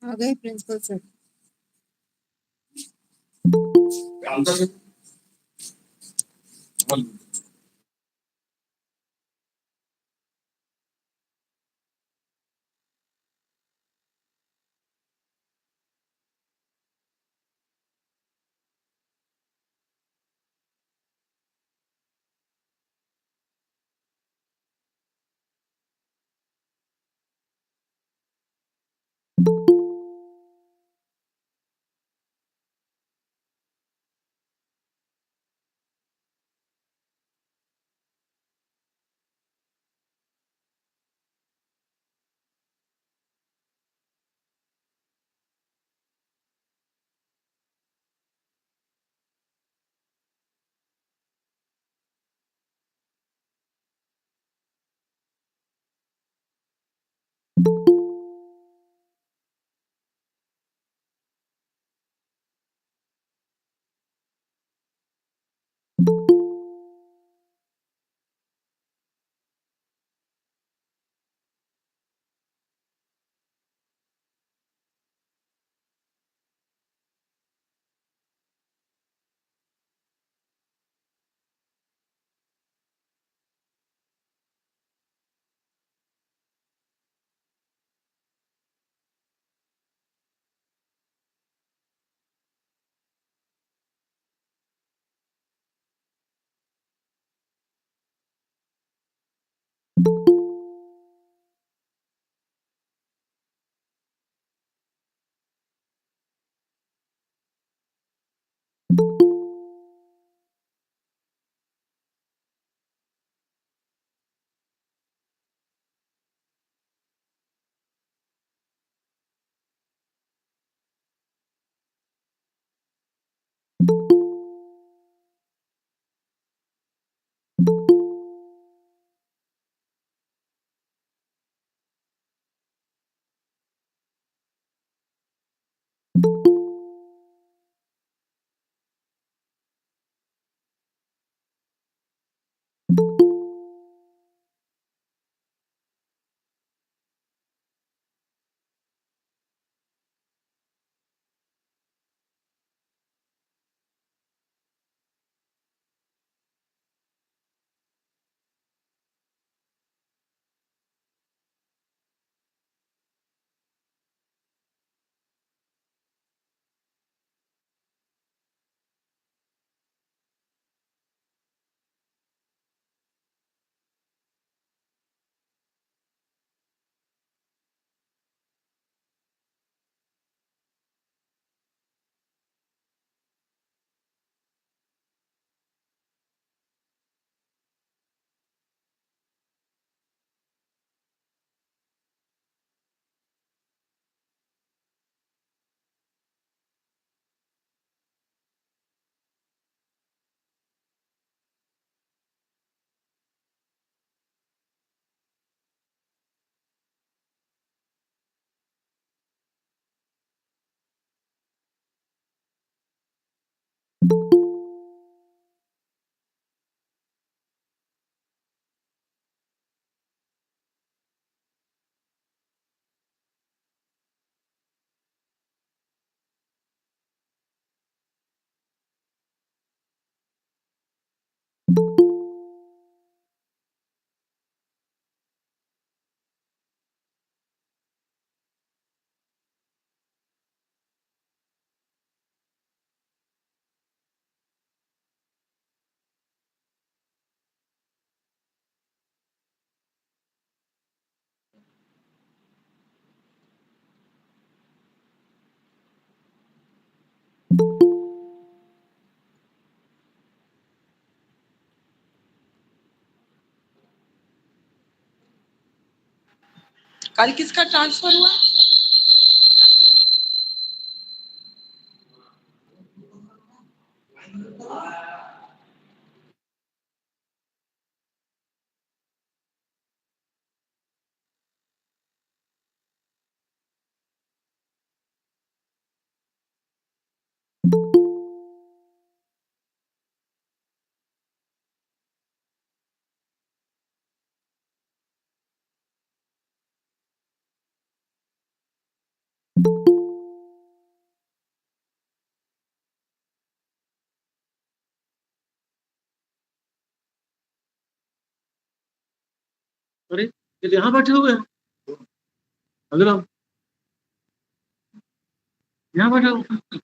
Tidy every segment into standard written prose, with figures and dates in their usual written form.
आ गए principal sir. कल किसका ट्रांसफर हुआ? ये यहाँ बैठे हुए हैं, अगर हम यहाँ बैठे हुए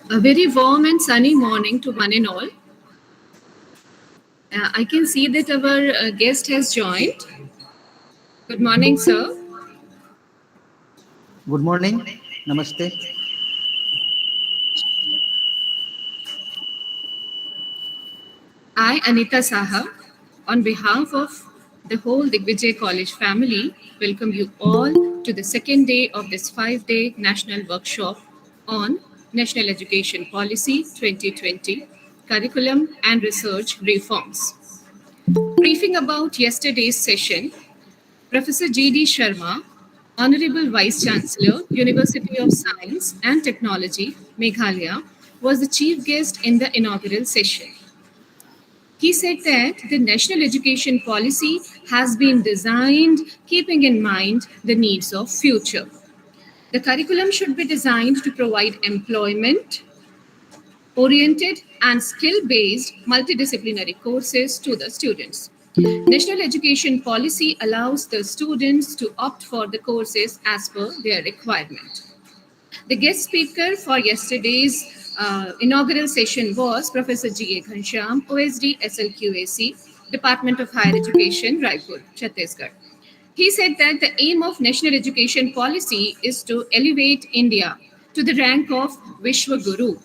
A very warm and sunny morning to one and all. I can see that our guest has joined. Good morning, sir. Good morning. Namaste. I, Anita Saha, on behalf of the whole Digvijay College family, welcome you all to the second day of this 5-day national workshop on National Education Policy 2020, Curriculum and Research Reforms. Briefing about yesterday's session, Professor G.D. Sharma, Honorable Vice Chancellor, University of Science and Technology, Meghalaya, was the chief guest in the inaugural session. He said that the national education policy has been designed keeping in mind the needs of future. The curriculum should be designed to provide employment oriented and skill-based multidisciplinary courses to the students. National education policy allows the students to opt for the courses as per their requirement. The guest speaker for yesterday's inaugural session was Professor G.A. Ghanshyam, OSD SLQAC, Department of Higher Education, Raipur, Chhattisgarh. He said that the aim of national education policy is to elevate India to the rank of Vishwa Guru.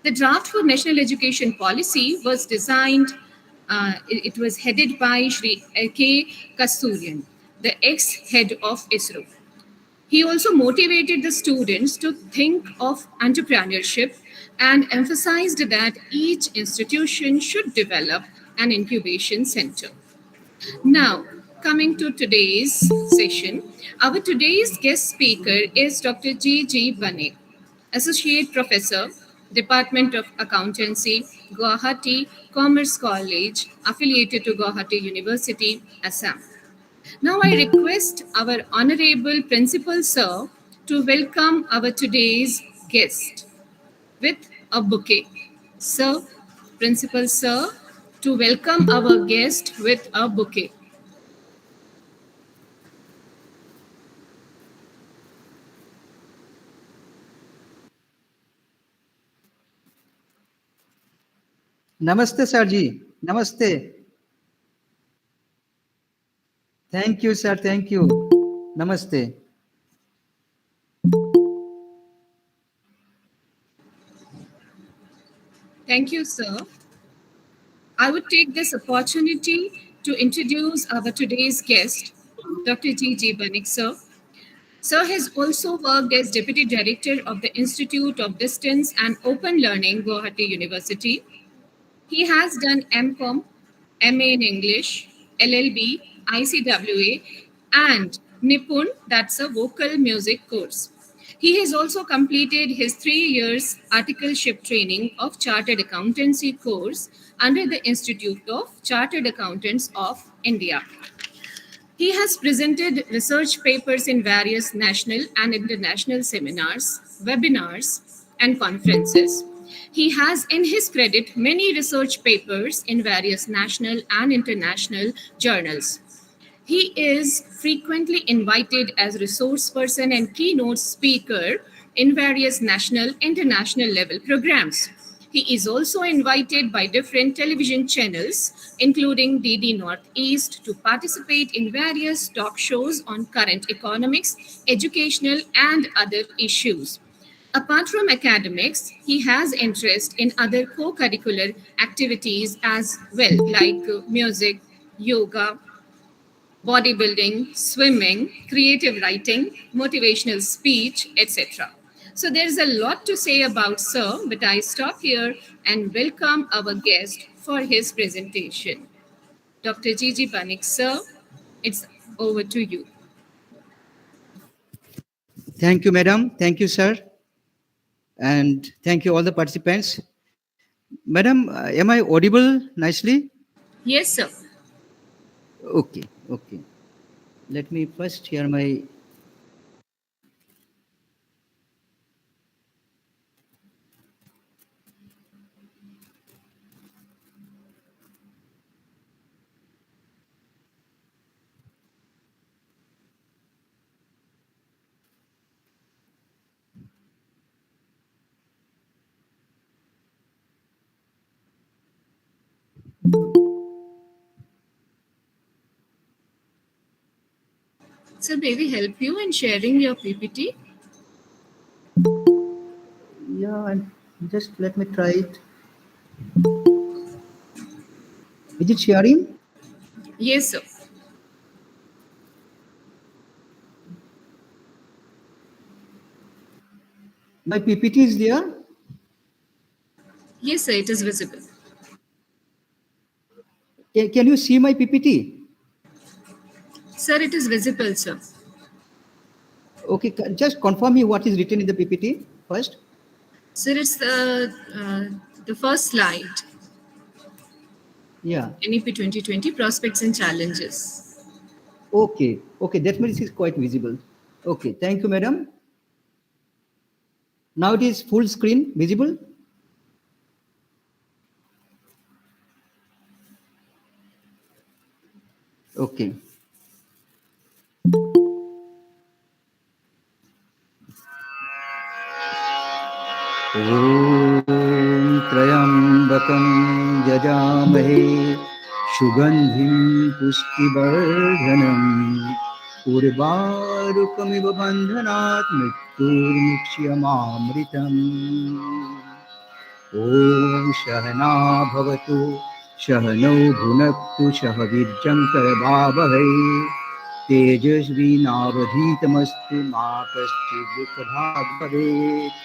The draft for national education policy was designed, it was headed by Shri K. Kasturian, the ex-head of ISRO. He also motivated the students to think of entrepreneurship and emphasized that each institution should develop an incubation center. Now, coming to today's session, our today's guest speaker is Dr. G. G. Bane. Associate Professor, Department of Accountancy, Guwahati Commerce College, affiliated to Guwahati University, Assam. Now I request our Honorable Principal Sir to welcome our today's guest with a bouquet. Sir, Principal Sir, to welcome our guest with a bouquet. Namaste, Sarji. Namaste. Thank you, sir. Thank you. Namaste. Thank you, sir. I would take this opportunity to introduce our today's guest, Dr. G. Banik, sir. Sir has also worked as Deputy Director of the Institute of Distance and Open Learning, Guwahati University. He has done MCOM, MA in English, LLB, ICWA, and Nipun, that's a vocal music course. He has also completed his 3 years articleship training of Chartered Accountancy course under the Institute of Chartered Accountants of India. He has presented research papers in various national and international seminars, webinars, and conferences. He has in his credit many research papers in various national and international journals. He is frequently invited as resource person and keynote speaker in various national international level programs. He is also invited by different television channels, including DD Northeast, to participate in various talk shows on current economics, educational, and other issues. Apart from academics, he has interest in other co-curricular activities as well, like music, yoga, bodybuilding, swimming, creative writing, motivational speech, etc. So there's a lot to say about Sir, but I stop here and welcome our guest for his presentation. Dr. Gigi Banik, sir, it's over to you. Thank you, madam. Thank you, sir. And thank you, all the participants. Madam, am I audible nicely? Yes, sir. Okay, okay. Let me first share my. Sir, may we help you in sharing your PPT? Yeah, just let me try it. Is it sharing? Yes, sir. My PPT is there. Yes, sir, it is visible. Can you see my PPT? Sir, it is visible, sir. Okay, just confirm me what is written in the PPT first. Sir, it's the first slide. Yeah. NEP 2020 Prospects and Challenges. Okay, okay, that means it's quite visible. Okay, thank you, madam. Now it is full screen visible. Okay. ॐ त्र्यम्बकं यजामहे सुगन्धिं पुष्टिवर्धनम् उर्वारुकमिव बन्धनात् मृत्युर्मुक्ष्यमामृतम् ॐ सहना भवतु सहनौ भुनक्तु सह वीर्यं करवावहै तेजस्विनावधीतमस्तु मा कश्चित् दुःखभाग् भवेत्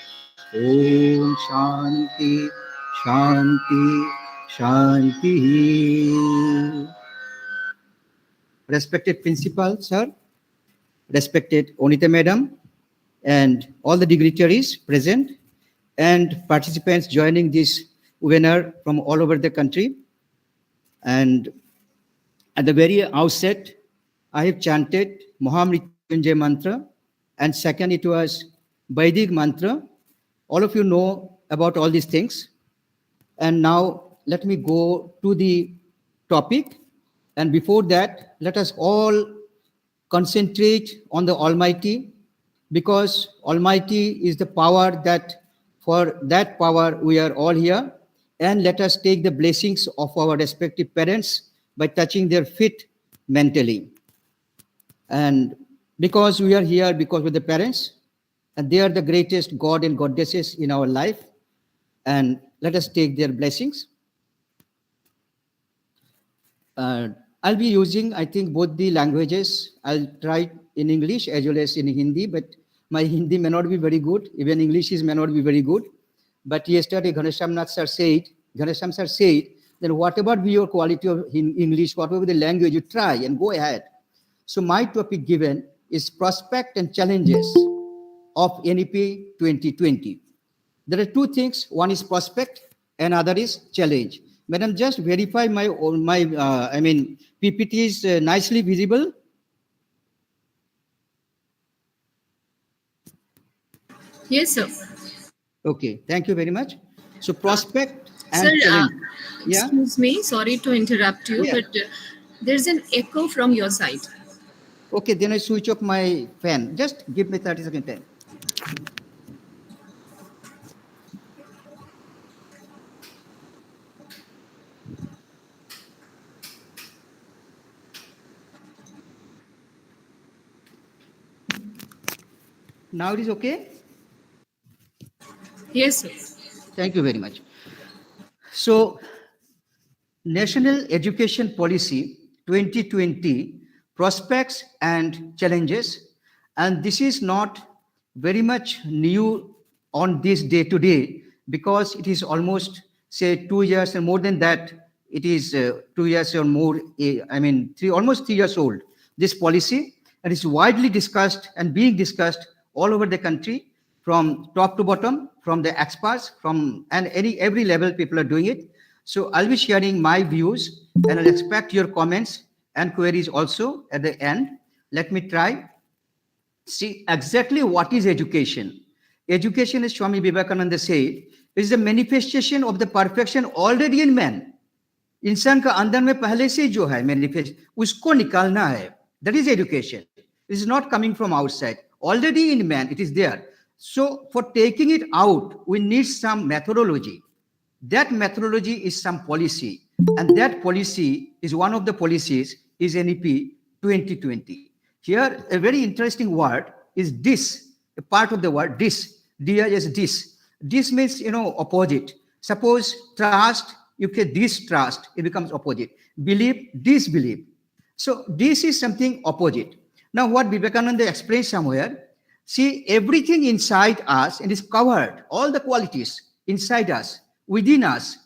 Om Shanti Shanti Shanti. Respected Principal, sir, respected Onita Madam, and all the dignitaries present, and participants joining this webinar from all over the country. And at the very outset, I have chanted Mahamrityunjay mantra, and second it was Vedic mantra. All of you know about all these things. And now let me go to the topic. And before that, let us all concentrate on the Almighty, because Almighty is the power that, for that power we are all here. And let us take the blessings of our respective parents by touching their feet mentally. And because we are here because of the parents, and they are the greatest God and goddesses in our life, and let us take their blessings. I'll be using, I think, both the languages. I'll try in English as well as in Hindi, but my Hindi may not be very good. Even English may not be very good. But yesterday, Ghanesham sir said, then whatever be your quality of English, whatever the language, you try and go ahead. So my topic given is prospect and challenges of NEP 2020. There are two things. One is prospect and other is challenge. Madam, just verify my PPT is nicely visible. Yes, sir. Okay, thank you very much. So prospect and Sir, challenge. Yeah. excuse me, sorry to interrupt you, Yeah. but there's an echo from your side. Okay, then I switch off my fan. Just give me 30 second time. Now it is okay? Yes, sir. Thank you very much. So, National Education Policy 2020, prospects and challenges. And this is not very much new on this day to day, because it is almost, say, 2 years and more than that. It is 2 years or more, almost 3 years old, this policy. And it's widely discussed and being discussed all over the country, from top to bottom, from the experts, and every level people are doing it. So I'll be sharing my views, and I'll expect your comments and queries also at the end. Let me try. See exactly what is education. Education, as Swami Vivekananda said, is the manifestation of the perfection already in man. इंसान का अंदर में पहले से जो है manifest, उसको निकालना है. That is education. It is not coming from outside. Already in man, it is there. So for taking it out, we need some methodology. That methodology is some policy. And that policy is one of the policies is NEP 2020. Here, a very interesting word is dis, a part of the word dis, D-I-S, dis. Dis means, opposite. Suppose trust, you can distrust, it becomes opposite. Believe, disbelieve. So this is something opposite. Now what Vivekananda explains somewhere, see everything inside us and is covered, all the qualities inside us, within us,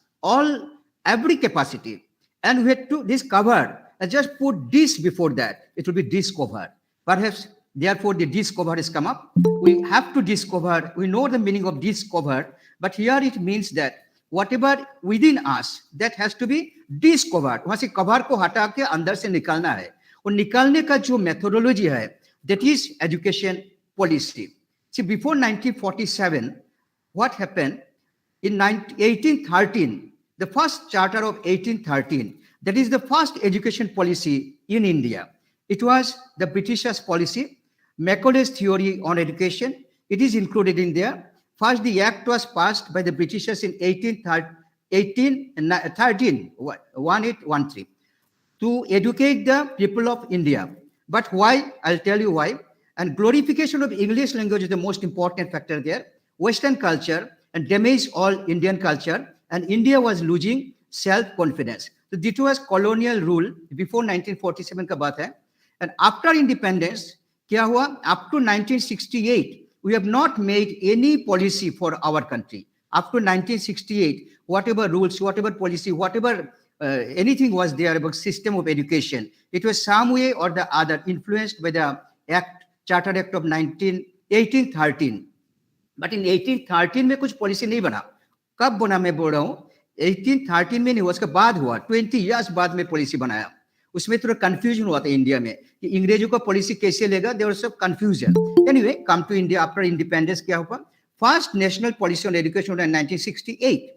every capacity. And we have to discover, just put this before that, it will be discovered. Perhaps therefore the discover has come up. We have to discover, we know the meaning of discover, but here it means that whatever within us, that has to be discovered. वहां से cover को हटा के अंदर से निकालना है, और निकालने का जो मेथोडोलॉजी है, that is education policy. See, before 1947, what happened? In 1813, the first charter of 1813, that is the first education policy in India. It was the Britishers' policy. Macaulay's theory on education, it is included in there. First, the act was passed by the Britishers in 1813 to educate the people of India. But why? I'll tell you why. And glorification of English language is the most important factor there. Western culture and damage all Indian culture, and India was losing self-confidence. So this was colonial rule before 1947 का बात है. And after independence, क्या हुआ? Up to 1968, we have not made any policy for our country. Up to 1968, whatever rules, whatever policy, whatever anything was there about system of education, it was some way or the other influenced by the Charter Act of 1813. But in 1813 में कुछ policy नहीं बना. कब बना मैं बोल रहा हूँ, 1813 में नहीं हुआ, उसके बाद हुआ, 20 ईयर्स बाद में पॉलिसी बनाया. उसमें थोड़ा कंफ्यूजन हुआ था इंडिया में कि अंग्रेजों का पॉलिसी कैसे लेगा, देयर वाज सब confusion. Anyway, come to India after independence क्या हुआ, first national policy on education in 1968,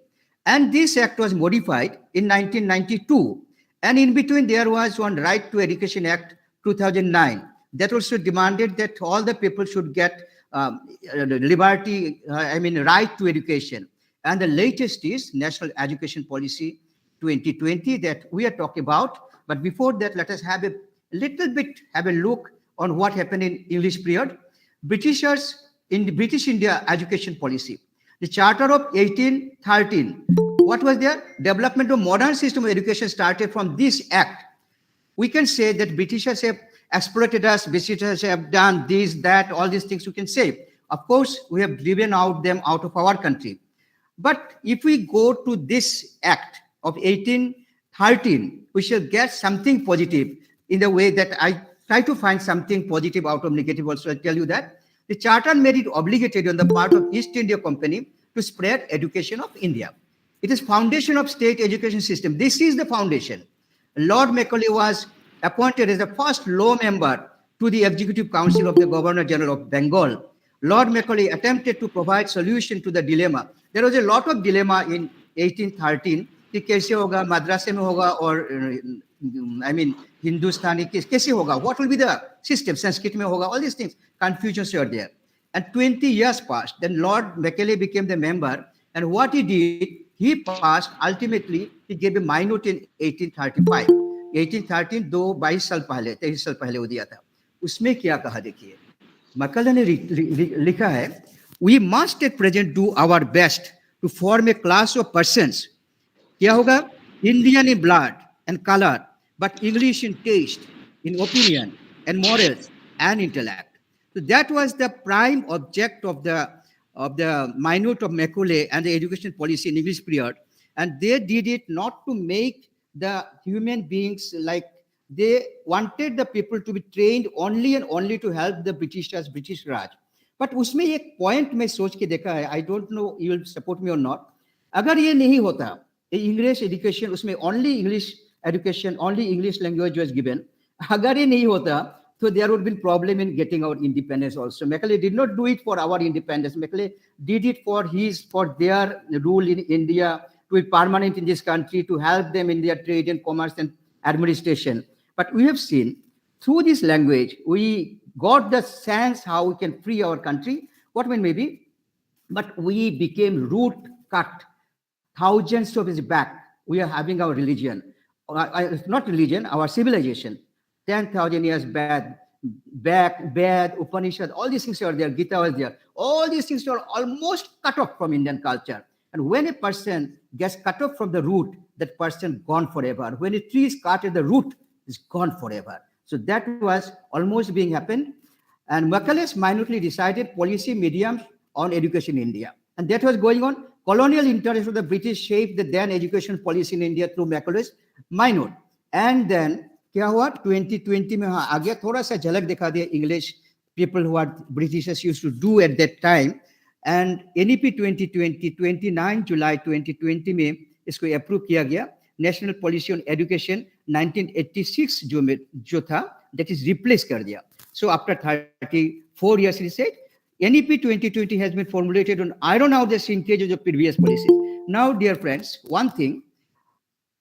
and this act was modified in 1992, and in between there was one Right to Education Act 2009 that also demanded that all the people should get right to education. And the latest is National Education Policy 2020 that we are talking about. But before that, let us have a look on what happened in English period. Britishers in the British India education policy. The Charter of 1813. What was there? Development of modern system of education started from this act. We can say that Britishers have exploited us, Britishers have done this, that, all these things you can say. Of course, we have driven them out of our country. But if we go to this act of 1813, we shall get something positive in the way that I try to find something positive out of negative also. I'll tell you that. The charter made it obligatory on the part of East India Company to spread education of India. It is foundation of state education system. This is the foundation. Lord Macaulay was appointed as the first law member to the Executive Council of the Governor General of Bengal. Lord Macaulay attempted to provide solution to the dilemma. There was a lot of dilemma in 1813 कि कैसे होगा, मद्रासे में होगा और हिंदुस्तानी कैसे होगा, what will be the system, Sanskrit में होगा, all these things, confusions are there. And 20 years passed, then Lord Macaulay became the member, and what he did, he passed, ultimately, he gave a minute in 1835. 1813, 22 साल पहले, 23 साल पहले वो दिया था. उसमें क्या कहा देखिए, Macaulay ने लिखा है, we must at present do our best to form a class of persons. क्या होगा? Indian in blood and color, but English in taste, in opinion, and morals, and intellect. So that was the prime object of the minute of Macaulay and the education policy in English period. And they did it not to make the human beings like, they wanted the people to be trained only and only to help the Britishers, British Raj. But उसमें एक point मैं सोच के देखा है, I don't know you will support me or not. अगर ये नहीं होता, English education, उसमें only English education, only English language was given. अगर ये नहीं होता, so there would be problem in getting our independence also. Macaulay did not do it for our independence. Macaulay did it for their rule in India, to be permanent in this country, to help them in their trade and commerce and administration. But we have seen through this language, we got the sense how we can free our country. What mean maybe? But we became root cut. Thousands of years back, we are having our religion. Not religion, our civilization. 10,000 years back, Ved, Upanishad, all these things are there, Gita was there. All these things are almost cut off from Indian culture. And when a person gets cut off from the root, that person gone forever. When a tree is cut at the root, it's gone forever. So that was almost being happened. And Macaulay minutely decided policy mediums on education in India. And that was going on. Colonial interest of the British shaped the then education policy in India through Macaulay's minute. And then क्या हुआ 2020 में आ गया, थोड़ा सा झलक दिखा दिया English people who are Britishers used to do at that time. And NEP 2020 29 July 2020 में इसको अप्रूव किया गया. नेशनल पॉलिसी ऑन एजुकेशन 1986 जो था, that is replaced कर दिया. So after 34 years it said NEP 2020 has been formulated on iron out the shrinkages of previous policies. Now dear friends, one thing,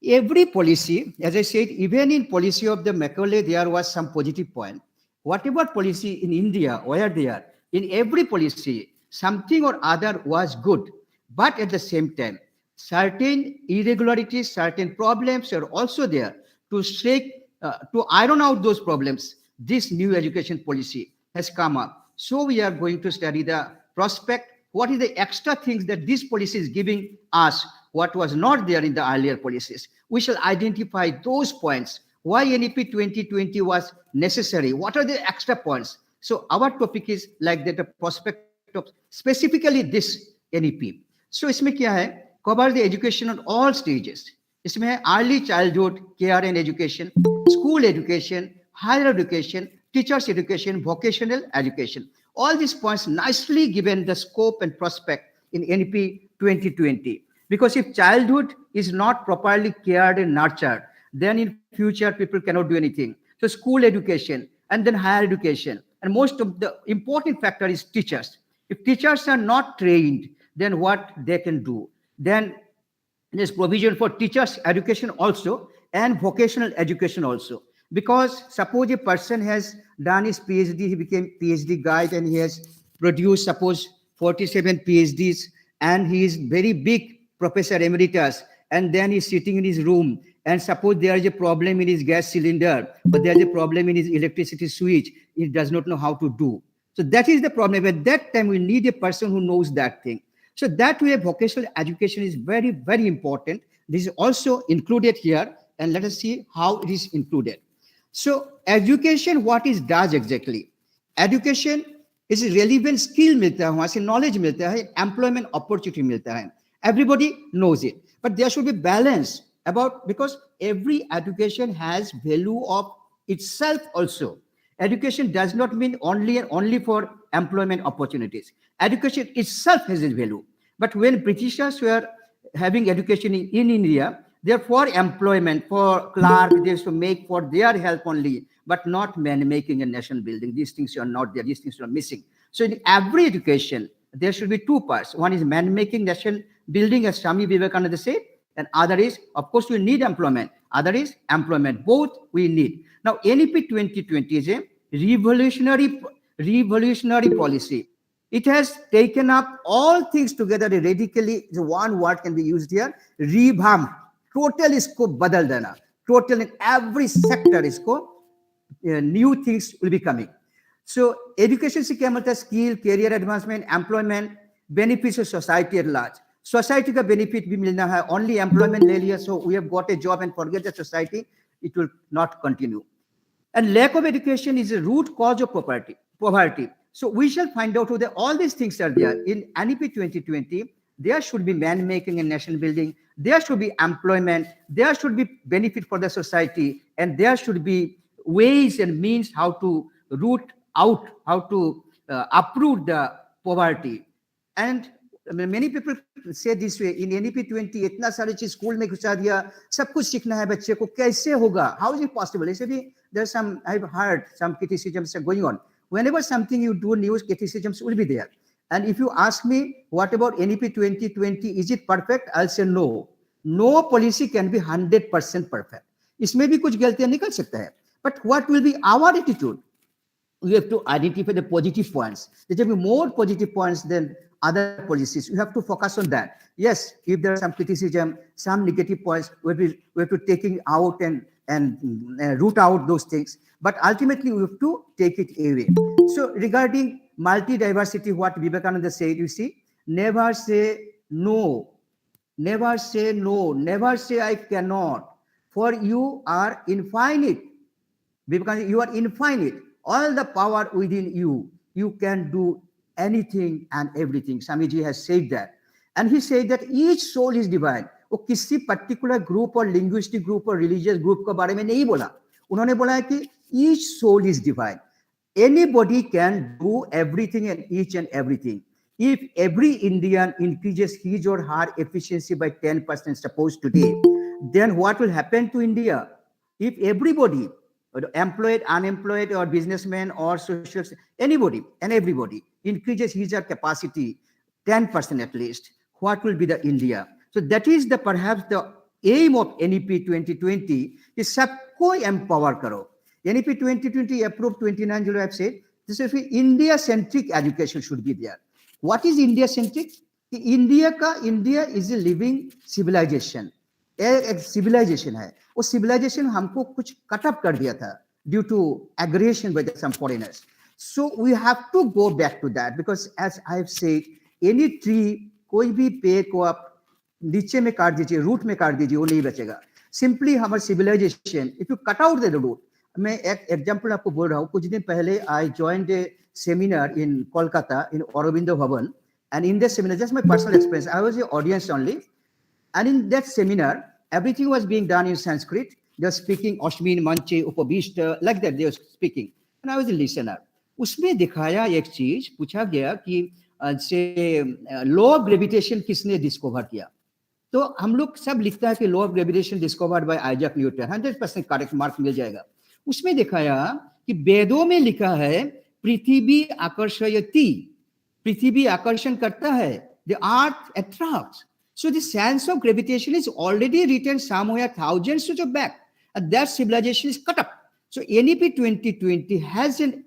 every policy, as I said, even in policy of the Macaulay, there was some positive point. Whatever policy in India were there, in every policy, something or other was good. But at the same time, certain irregularities, certain problems are also there to iron out those problems. This new education policy has come up. So we are going to study the prospect. What is the extra things that this policy is giving us, what was not there in the earlier policies? We shall identify those points. Why NEP 2020 was necessary? What are the extra points? So our topic is like that, the prospect of specifically this NEP. So इसमें क्या है? Cover the education on all stages. इसमें है early childhood care and education, school education, higher education, teachers education, vocational education. All these points nicely given the scope and prospect in NEP 2020. Because if childhood is not properly cared and nurtured, then in future people cannot do anything. So school education and then higher education. And most of the important factor is teachers. If teachers are not trained, then what they can do? Then there's provision for teachers education also and vocational education also. Because suppose a person has done his PhD, he became PhD guide and he has produced suppose 47 PhDs and he is very big professor emeritus, and then he's sitting in his room and suppose there is a problem in his gas cylinder, but there's a problem in his electricity switch, he does not know how to do. So that is the problem. At that time, we need a person who knows that thing. So that way, vocational education is very, very important. This is also included here, and let us see how it is included. So education, what it does exactly? Education is a relevant skill मिलता है, वहाँ से knowledge मिलता है, employment opportunity मिलता है. Everybody knows it, but there should be balance about, because every education has value of itself also. Education does not mean only for employment opportunities. Education itself has its value. But when Britishers were having education in India, they're for employment, for clerk, they used to make for their help only, but not man making a nation building. These things are not there, these things are missing. So in every education, there should be two parts. One is man making nation building, as Swami Vivekananda said, and other is, of course, we need employment. Other is employment. Both we need. Now, NEP 2020 is a revolutionary policy. It has taken up all things together radically. The one word can be used here: revamp. Total इसको बदल देना. Total in every sector इसको new things will be coming. So education से क्या मतलब है? Skill, career advancement, employment, benefits of society at large. Society का benefit भी मिलना है. Only employment ले लिया, so we have got a job and forget the society, it will not continue. And lack of education is a root cause of poverty. So we shall find out whether all these things are there. In NEP 2020, there should be man making and nation building. There should be employment. There should be benefit for the society. And there should be ways and means how to root out, how to uproot the poverty. And many people say this way, in NEP 20, इतना सारी चीज school में घुसा दिया, सब कुछ सीखना है बच्चे को, कैसे होगा? How is it possible? ऐसे भी there's some, I've heard some criticisms are going on. Whenever something you do news, criticisms will be there. And if you ask me, what about NEP 2020? Is it perfect? I'll say no. No policy can be 100% perfect. इसमें भी कुछ गलतियां निकल सकता है. But what will be our attitude? We have to identify the positive points. There will be more positive points than other policies. You have to focus on that. Yes, if there are some criticism, some negative points, we have to take it out and root out those things. But ultimately, we have to take it away. So regarding multi-diversity, what Vivekananda said, you see, never say no. Never say no. Never say I cannot. For you are infinite. Vivekananda, you are infinite. All the power within you. You can do anything and everything. Swamiji has said that. And he said that each soul is divine. वो किसी particular group और linguistic group और religious group के बारे में नहीं बोला. उन्होंने बोला है कि each soul is divine. Anybody can do everything and each and everything. If every Indian increases his or her efficiency by 10%, suppose today, then what will happen to India? If everybody, employed, unemployed, or businessman, or social, anybody and everybody increases his or her capacity 10% at least, what will be the India? So that is the perhaps the aim of NEP 2020 is सबको empower करो. NEP 2020 approved 29 July, I've said, this is India-centric education should be there. What is India-centric? India is a living civilization. एक civilization है. वो civilization हमको कुछ cut up कर दिया था due to aggression by some foreigners. So we have to go back to that, because as I've said, any tree, कोई भी पेड़ को आप नीचे में काट दीजिए, रूट में काट दीजिए, वो नहीं बचेगा. Simply हमारा civilization, if you cut out the root. मैं एक एग्जांपल आपको बोल रहा हूँ. कुछ दिन पहले I joined a seminar in Kolkata in Aurobindo Bhavan, and in that seminar, just my personal experience, I was the audience only, and in that seminar, everything was being done in Sanskrit. They were speaking Ashmin, Manche, Upabishta, like that they were speaking, and I was a listener. उसमें दिखाया एक चीज, पूछा गया कि से law of gravitation किसने discover किया। तो हम लोग सब लिखता है कि law of gravitation discovered by Isaac Newton, 100% correct mark मिल जाएगा। उसमें दिखाया कि वेदों में लिखा है पृथ्वी आकर्षयति, पृथ्वी आकर्षण करता है, the earth attracts. So the sense of gravitation is already written somewhere thousands of years back, and that civilization is cut up. So NEP 2020 has an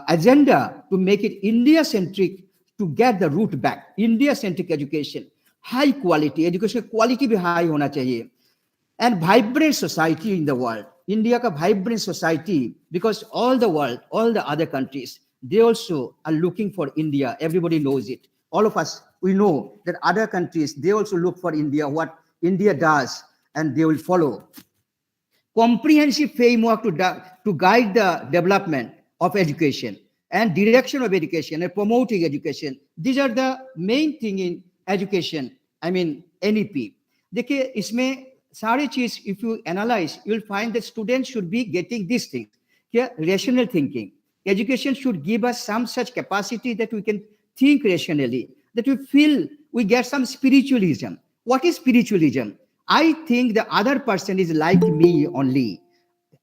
agenda to make it India-centric, to get the root back. India-centric education, high quality education, quality भी high होना चाहिए, and vibrant society in the world. India ka vibrant society, because all the world, all the other countries, they also are looking for India. Everybody knows it. All of us, we know that other countries, they also look for India, what India does, and they will follow. Comprehensive framework to guide the development of education and direction of education and promoting education. These are the main thing in education, I mean NEP. देखिए इसमें सारी चीज, if you analyze, you will find that students should be getting these things. Yeah, rational thinking. Education should give us some such capacity that we can think rationally, that we feel we get some spiritualism. What is spiritualism? I think the other person is like me only.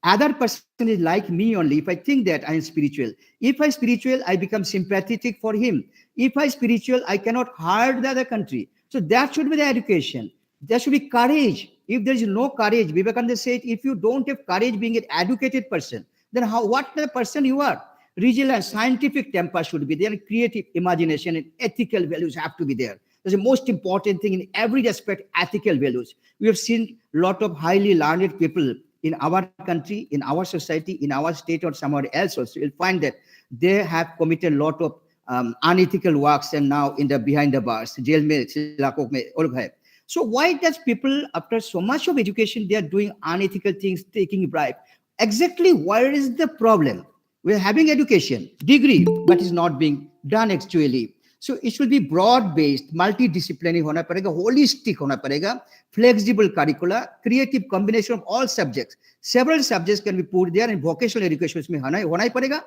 Other person is like me only. If I think that I am spiritual, if I spiritual, I become sympathetic for him. If I spiritual, I cannot hurt the other country. So that should be the education. There should be courage. If there is no courage, Vivekananda said, if you don't have courage being an educated person, then what the person you are? Resilience, scientific temper should be there, creative imagination and ethical values have to be there. That's the most important thing in every aspect, ethical values. We have seen a lot of highly learned people in our country, in our society, in our state or somewhere else also. You'll find that they have committed a lot of unethical works and now in the behind the bars, jail mein, silakok mein, all hai. So why does people, after so much of education, they are doing unethical things, taking bribe? Exactly where is the problem? We're having education, degree, but it's not being done actually. So it should be broad-based, multidisciplinary होना पड़ेगा, holistic होना पड़ेगा, flexible curricula, creative combination of all subjects. Several subjects can be put there, and vocational education में होना ही पड़ेगा.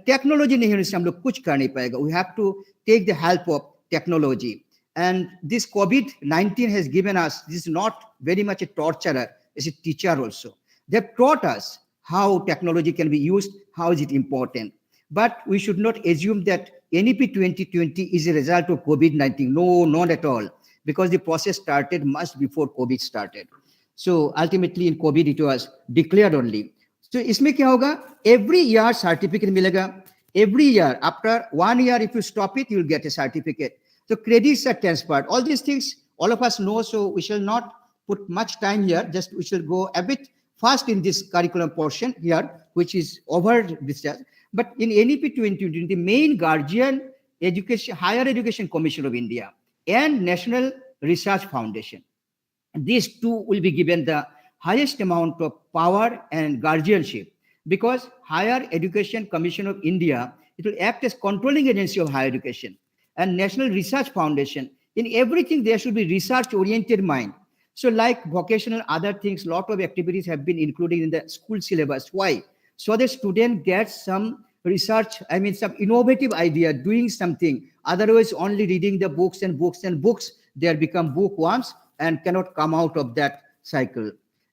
Technology नहीं होने से हम लोग कुछ कर नहीं पाएगा. We have to take the help of technology. And this COVID-19 has given us, this is not very much a torturer, it's a teacher also. They've taught us how technology can be used, how is it important. But we should not assume that NEP 2020 is a result of COVID-19. No, not at all. Because the process started much before COVID started. So ultimately in COVID it was declared only. So इसमें क्या होगा? Every year certificate मिलेगा. Every year, after 1 year, if you stop it, you will get a certificate. So credits are transferred. All these things, all of us know, so we shall not put much time here. Just we shall go a bit fast in this curriculum portion here, which is over this. But in NEP 2020, the main guardian, Higher Education Commission of India and National Research Foundation, these two will be given the highest amount of power and guardianship, because Higher Education Commission of India, it will act as controlling agency of higher education, and National Research Foundation, in everything there should be research oriented mind. So like vocational other things, lot of activities have been included in the school syllabus. Why? So the student gets some research, I mean some innovative idea, doing something. Otherwise only reading the books and books and books, they have become bookworms and cannot come out of that cycle.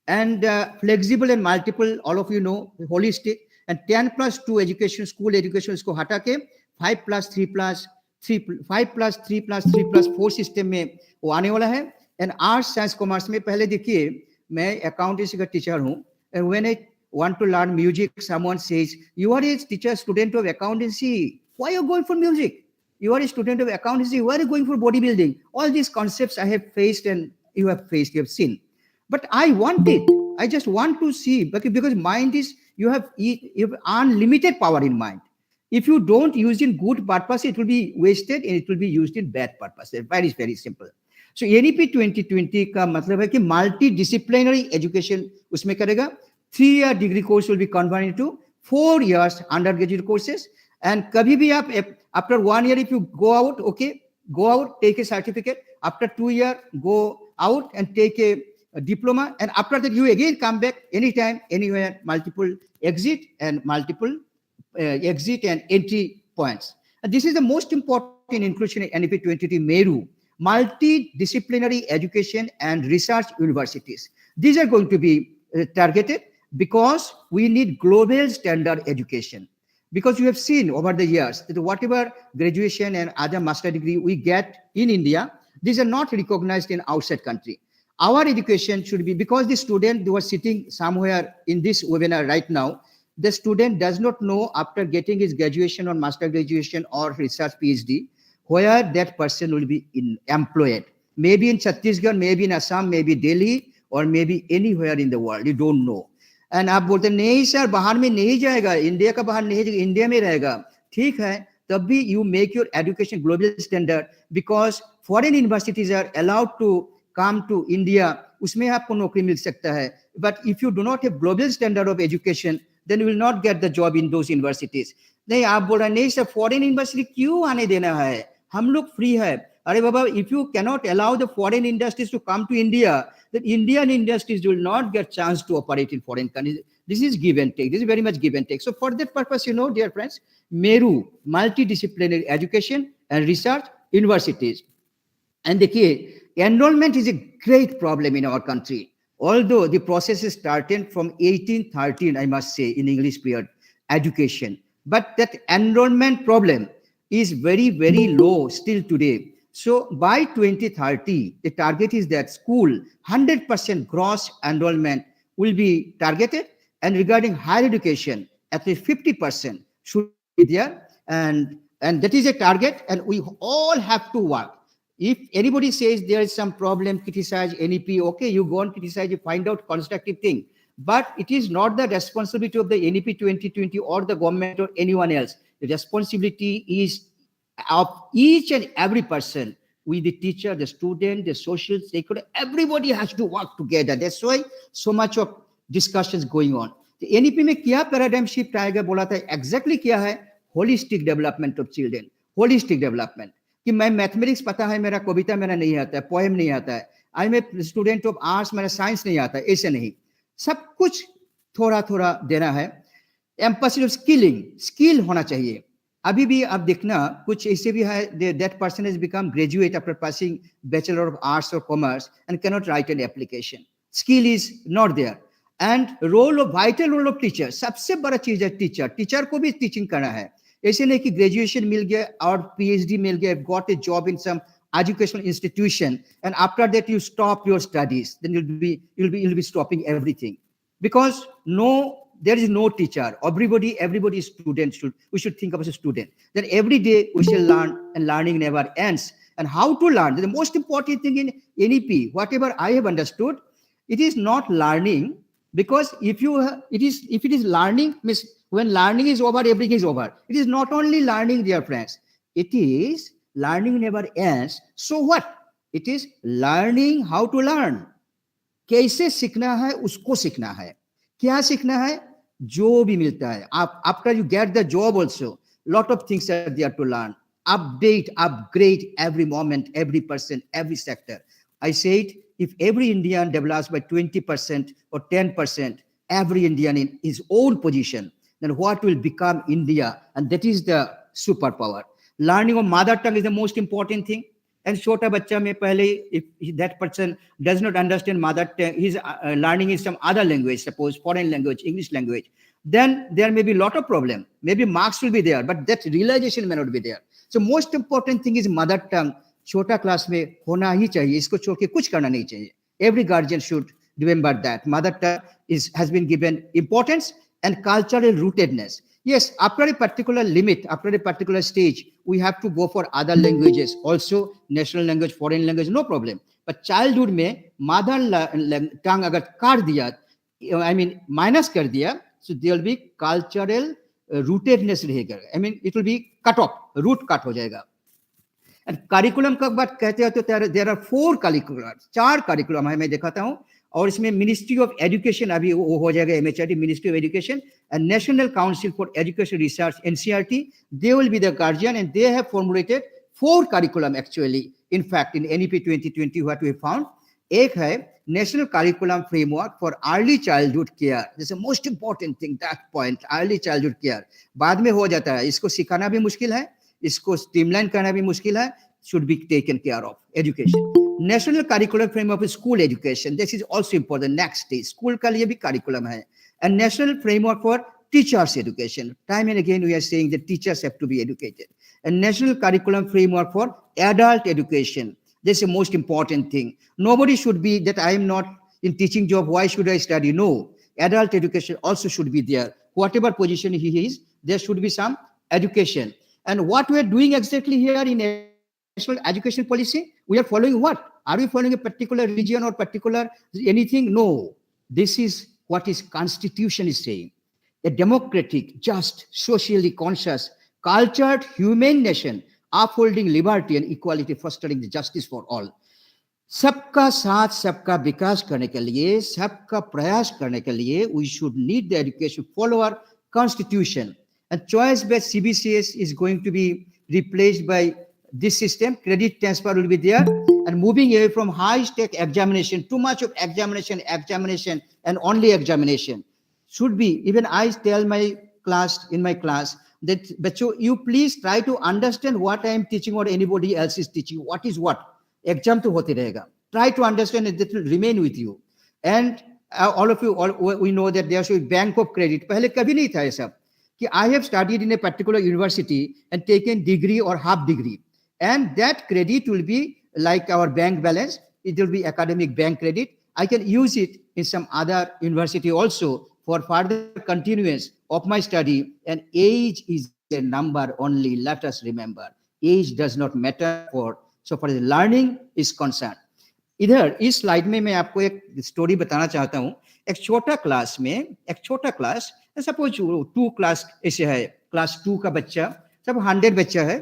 And flexible and multiple, all of you know, holistic, and 10+2 education, school education isko hata ke 5+3+3+4 system में वो आने वाला है. And arts, science, commerce में पहले देखिए, मैं accountancy का teacher हूँ, and when I want to learn music, someone says, you are a teacher, student of accountancy, why are you going for music? You are a student of accountancy, why are you going for bodybuilding? All these concepts I have faced and you have faced, you have seen. But I want it. I just want to see, because mind is, you have unlimited power in mind. If you don't use it in good purpose, it will be wasted and it will be used in bad purpose. Very, very simple. So NEP 2020 का मतलब है कि multidisciplinary education उसमें करेगा. 3-year degree course will be converted into 4 years undergraduate courses. And कभी भी आप, after 1 year if you go out, okay, go out, take a certificate. After 2 years, go out and take a diploma. And after that, you again come back anytime, anywhere, multiple exit and multiple exit and entry points. And this is the most important inclusion in NEP 22 Meru, multidisciplinary education and research universities. These are going to be targeted because we need global standard education. Because you have seen over the years that whatever graduation and other master degree we get in India, these are not recognized in outside country. Our education should be, because the student who are sitting somewhere in this webinar right now, the student does not know after getting his graduation or master graduation or research PhD, where that person will be employed. Maybe in Chhattisgarh, maybe in Assam, maybe Delhi, or maybe anywhere in the world. You don't know. And आप बोलते नहीं sir बाहर में नहीं जाएगा, India का बाहर नहीं जाएगा, इंडिया में रहेगा. ठीक है, तब भी you make your education global standard because foreign universities are allowed to come to India. उसमें आपको नौकरी मिल सकता है. But if you do not have global standard of education, then you will not get the job in those universities. नहीं आप बोल रहे नहीं सर फॉरेन यूनिवर्सिटी क्यों आने देना है, हम लोग फ्री है. अरे बाबा, if you cannot allow the foreign industries to come to India, then Indian industries will not get chance to operate in foreign countries. This is give and take. This is very much give and take. So for that purpose, dear friends, Meru, multidisciplinary education and research universities. And देखिए, enrollment is a great problem in our country. Although the process is started from 1813, I must say, in English period education. But that enrollment problem is very, very low still today. So by 2030, the target is that school 100% gross enrollment will be targeted, and regarding higher education, at least 50% should be there, and that is a target, and we all have to work. If anybody says there is some problem, criticize NEP, okay, you go and criticize, you find out constructive thing. But it is not the responsibility of the NEP 2020 or the government or anyone else. The responsibility is of each and every person. We, the teacher, the student, the social stakeholder, everybody has to work together. That's why so much of discussions going on. The NEP में क्या paradigm shift आएगा बोला था, exactly क्या है? Holistic development of children. Holistic development. कि मैं mathematics पता है, मेरा कविता मेरा नहीं आता है, पोएम नहीं आता है, I am a student of arts, मेरा साइंस नहीं आता है, ऐसे नहीं. सब कुछ थोड़ा थोड़ा देना है. एम्फसिस ऑफ स्किलिंग, स्किल होना चाहिए. अभी भी आप देखना कुछ ऐसे भी है, that person has become graduate after passing bachelor of arts और commerce and can not write an application. Skill is not there. And role of vital role of teacher, सबसे बड़ा चीज है टीचर. टीचर को भी टीचिंग करना है. ऐसे नहीं कि ग्रेजुएशन मिल गया और पीएचडी मिल गया, got a job in some educational institution, and after that you stop your studies, then you'll be stopping everything, because there is no teacher. Everybody is student. We should think about a student. Then every day we shall learn, and learning never ends. And how to learn? The most important thing in NEP, whatever I have understood, it is not learning, because if it is learning, means when learning is over, everything is over. It is not only learning, dear friends. It is learning never ends. So what? It is learning how to learn. कैसे सीखना है उसको सीखना है. क्या सीखना है? जो भी मिलता है. After you get the job also, lot of things are there to learn. Update, upgrade every moment, every person, every sector. I said, if every Indian develops by 20% or 10%, every Indian in his own position, then what will become India? And that is the superpower. Learning of mother tongue is the most important thing. And छोटा बच्चा में पहले, if that person does not understand mother tongue, his learning is some other language, suppose foreign language, English language, then there may be a lot of problem. Maybe marks will be there, but that realization may not be there. So most important thing is mother tongue. छोटा class में होना ही चाहिए. इसको छोड़ के कुछ करना नहीं चाहिए. Every guardian should remember that mother tongue has been given importance and cultural rootedness. Yes, after a particular limit, after a particular stage, we have to go for other languages, also national language, foreign language, no problem. But childhood में mother tongue अगर काट दिया, I mean minus कर दिया, so there will be cultural rootedness रहेगा. I mean it will be cut off, root cut हो जाएगा. And curriculum का बात कहते हैं तो there are 4 curriculums, 4 curriculum है, मैं दिखाता हूँ. और इसमें मिनिस्ट्री ऑफ एजुकेशन अभी वो हो जाएगा, MHRD, ministry of education, and national council for education research, NCRT, they will be the guardian, and they have formulated 4 curriculum actually. In fact, in NEP 2020, what we found, एक है national curriculum framework for early childhood care, जैसे most important thing that point, early childhood care बाद में हो जाता है, इसको सिखाना भी मुश्किल है, इसको स्ट्रीमलाइन करना भी मुश्किल है, should be taken care of. Education, national curriculum framework of school education, this is also important. Next stage, school का लिए भी curriculum है, and national framework for teachers education. Time and again we are saying that teachers have to be educated. And national curriculum framework for adult education, this is the most important thing. Nobody should be that I am not in teaching job, why should I study? No, adult education also should be there. Whatever position he is, there should be some education. And what we are doing exactly here in national education policy, we are following what? Are we following a particular region or particular anything? No, this is what is constitution is saying. A democratic, just, socially conscious, cultured, humane nation, upholding liberty and equality, fostering the justice for all. सबका साथ सबका विकास करने के लिए, सबका प्रयास करने के लिए, we should need the education, follow our constitution. And choice based CBCS is going to be replaced by this system. Credit transfer will be there, and moving away from high stake examination, too much of examination and only examination should be. Even I tell my class, in my class, that bachcho, you please try to understand what I am teaching or anybody else is teaching. What is what? Exam to hote rahega. Try to understand it, that will remain with you. And all of you, we know that there should be bank of credit. Pehle kabhi nahi tha ye sab. Ki I have studied in a particular university and taken degree or half degree. And that credit will be like our bank balance. It will be academic bank credit. I can use it in some other university also for further continuance of my study. And age is a number only. Let us remember, age does not matter for so far as learning is concerned. इधर इस slide में मैं आपको एक story बताना चाहता हूँ. एक छोटा क्लास, सपोज 2 क्लास ऐसे है, क्लास 2 का बच्चा, सब 100 बच्चा है,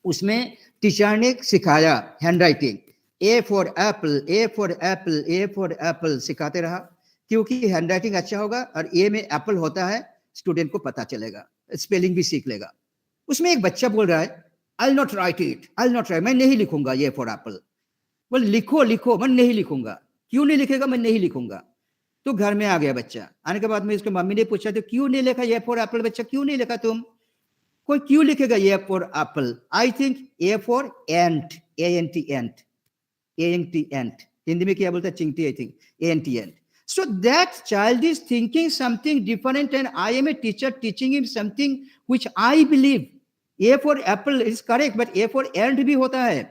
उसमें टीचर ने सिखाया hand writing, A for Apple, A for Apple, A for Apple सिखाते रहा, क्योंकि हैंड राइटिंग अच्छा होगा और ए में एप्पल होता है, स्टूडेंट को पता चलेगा, स्पेलिंग भी सीख लेगा. उसमें एक बच्चा बोल रहा है, I will not right it, I will not right, मैं नहीं लिखूंगा ये फॉर एप्पल. बोल लिखो, मैं नहीं लिखूंगा. क्यों नहीं लिखेगा? मैं नहीं लिखूंगा. तो घर में आ गया बच्चा. आने के बाद में इसके मम्मी ने पूछा, तो क्यों नहीं लिखा ये फॉर एप्पल? बच्चा क्यों नहीं लिखा तुम? कोई क्यों लिखेगा ये for apple? I think A for ant, ant, ant. Hindi में क्या बोलता है? चिंटी. I think ant. So that child is thinking something different, and I am a teacher teaching him something which I believe. A for apple is correct, but A for ant भी होता है.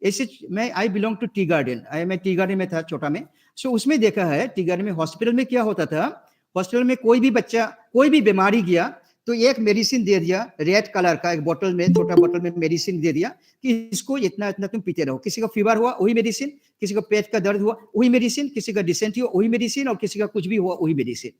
ऐसे मैं I belong to tea garden, मैं tea garden में था छोटा में. So उसमें देखा है टी गार्डन में हॉस्पिटल में क्या होता था. हॉस्पिटल में कोई भी बच्चा कोई भी बीमारी गया तो एक मेडिसिन दे दिया, रेड कलर का एक बोतल में, छोटा बोतल में मेडिसिन दे दिया कि इसको इतना इतना तुम पीते रहो. किसी का फीवर हुआ वही मेडिसिन, किसी का पेट का दर्द हुआ वही मेडिसिन, किसी का डिसेंट्री हुआ वही मेडिसिन, और किसी का कुछ भी हुआ वही medicine.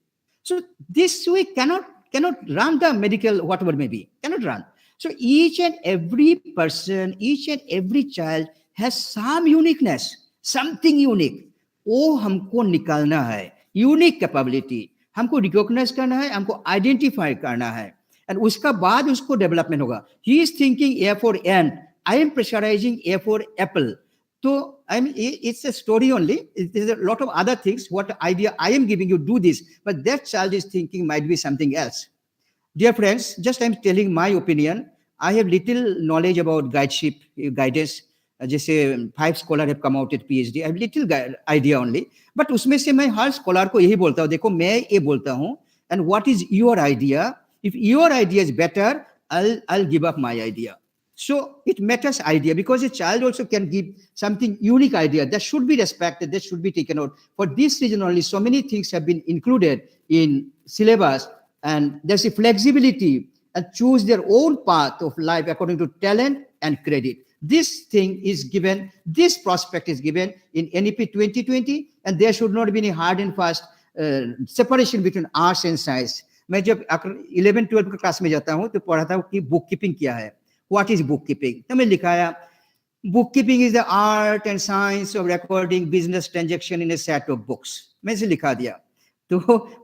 So this way cannot run the medical whatever may be, cannot run. So each and every person, each and every child has some uniqueness, something unique. वो हमको निकालना है, यूनिक कैपेबिलिटी हमको रिकॉग्नाइज करना है, हमको आइडेंटिफाई करना है, एंड उसका बाद उसको डेवलपमेंट होगा. He is thinking A for ant, I am pressurising A for apple. तो I mean it's a story only, it is a lot of other things. What idea I am giving you, do this, but that child is thinking might be something else. Dear friends, just I'm telling my opinion. I have little knowledge about guidance. जैसे 5 scholars have come out with PhD. I have little idea only. But उसमें से मैं हर scholar को यही बोलता हूँ, देखो मैं ये बोलता हूँ, and what is your idea? If your idea is better, I'll give up my idea. So it matters idea, because a child also can give something unique idea that should be respected, that should be taken out. For this reason only, so many things have been included in syllabus, and there's a flexibility and choose their own path of life according to talent and credit. This thing is given, this prospect is given in NEP 2020, and there should not be any hard and fast separation between arts and science. मैं जब 11-12 के class में जाता हूँ तो पढ़ाता हूँ कि बुक कीपिंग क्या है, what is book keeping. तो मैं लिखाया book keeping is the art and science of recording business transaction in a set of books. मैं इसे लिखा दिया. तो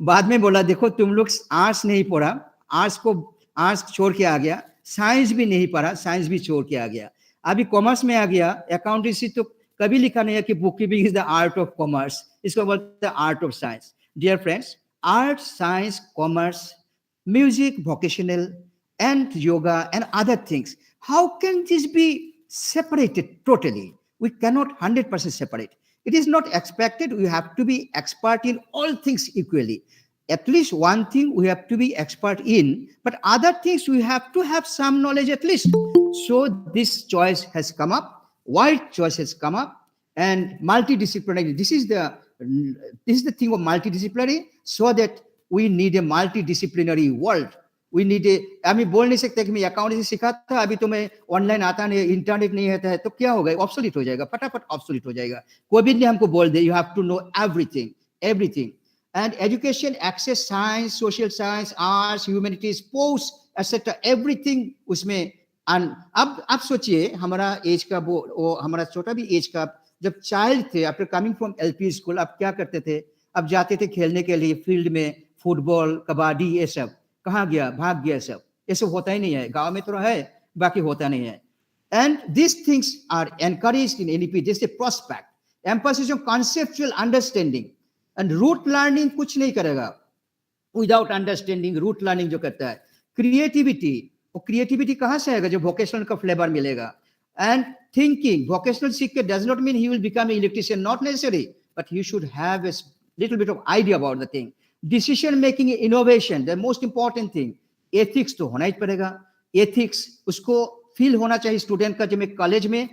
बाद में बोला देखो तुम लोग आर्ट्स नहीं पढ़ा, आर्ट्स छोड़ के आ गया, साइंस भी नहीं पढ़ा, साइंस भी छोड़ के आ गया, अभी कॉमर्स में आ गया, अकाउंटेंसी तो कभी लिखा नहीं है कि bookkeeping is the art of commerce, इसको बोलते हैं art of science. Dear friends, art, science, commerce, music, vocational, and yoga and other things. How can this be separated totally? We cannot 100% separate. It is not expected. We have to be expert in all things equally. At least one thing we have to be expert in, but other things we have to have some knowledge at least. So this choice has come up. Wide choice has come up, and multidisciplinary. This is the thing of multidisciplinary, so that we need a multidisciplinary world. We need a, अभी बोल नहीं सकते कि मैं accountancy सीखा था, अभी तुम्हें ऑनलाइन आता नहीं, इंटरनेट नहीं आता है, तो क्या होगा? ऑब्सोलीट हो जाएगा, फटाफट ऑब्सोलीट हो जाएगा। कोविड ने हमको बोल दिया, you have to know everything, everything. And education, access, science, social science, arts, humanities, post etcetera, everything उसमें। अब सोचिए हमारा एज का वो हमारा छोटा भी एज का, जब चाइल्ड थे, after coming from LP school, अब क्या करते थे? अब जाते थे खेलने के लिए फील्ड में, फुटबॉल, कबड्डी, ये सब कहाँ गया? भाग गया सब। ये सब होता ही नहीं है, गांव में तो है, बाकी होता नहीं है। And this things are encouraged in NEP, जैसे prospect, emphasis on conceptual understanding and rote learning कुछ नहीं करेगा विदाउट अंडरस्टैंडिंग। रूट लर्निंग जो करता है, क्रिएटिविटी, वो क्रिएटिविटी कहाँ से आएगा? जो वोकेशनल का फ्लेवर मिलेगा। एंड थिंकिंग, वोकेशनल सीख के does not mean he will become a electrician, not necessary, but he should have a little bit of idea about the thing. Decision making, innovation, the most important thing. Ethics तो होना ही पड़ेगा। Ethics उसको feel होना चाहिए student का, जब मैं college में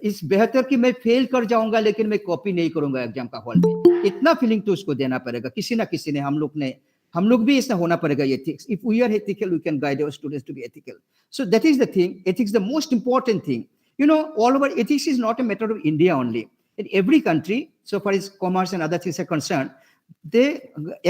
इस बेहतर कि मैं फेल कर जाऊंगा लेकिन मैं कॉपी नहीं करूंगा एग्जाम का हॉल में, इतना फीलिंग तो उसको देना पड़ेगा। किसी ना किसी ने, हम लोग भी इसमें होना पड़ेगा। Ethics, if we are ethical, we can guide our students to be ethical. So that is the thing, ethics the most important thing. You know, all over, ethics is not a matter of India only. In every country, so far as commerce and other things are concerned, they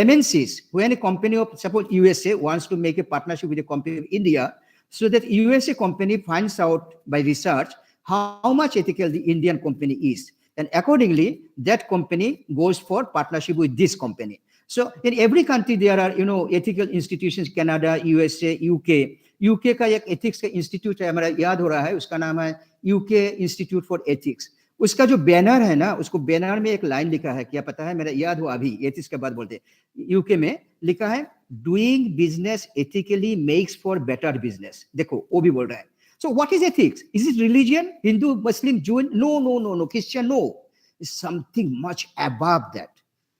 MNCs, when a company of suppose USA wants to make a partnership with a company of India, so that USA company finds out by research how much ethical the Indian company is, and accordingly that company goes for partnership with this company. So in every country there are, you know, ethical institutions, Canada, USA, UK का एक ethics का institute है, हमारा याद हो रहा है, उसका नाम है UK Institute for Ethics। उसका जो बैनर है ना, उसको बैनर में एक लाइन लिखा है, क्या पता है? मेरा याद हुआ अभी, एथिक्स के बाद बोलते हैं। यूके में लिखा है, doing business ethically makes for better business. देखो वो भी बोल रहा है। So what is ethics? Is it religion, Hindu, Muslim, Jew? No no no no, Christian? No, it's something much above that,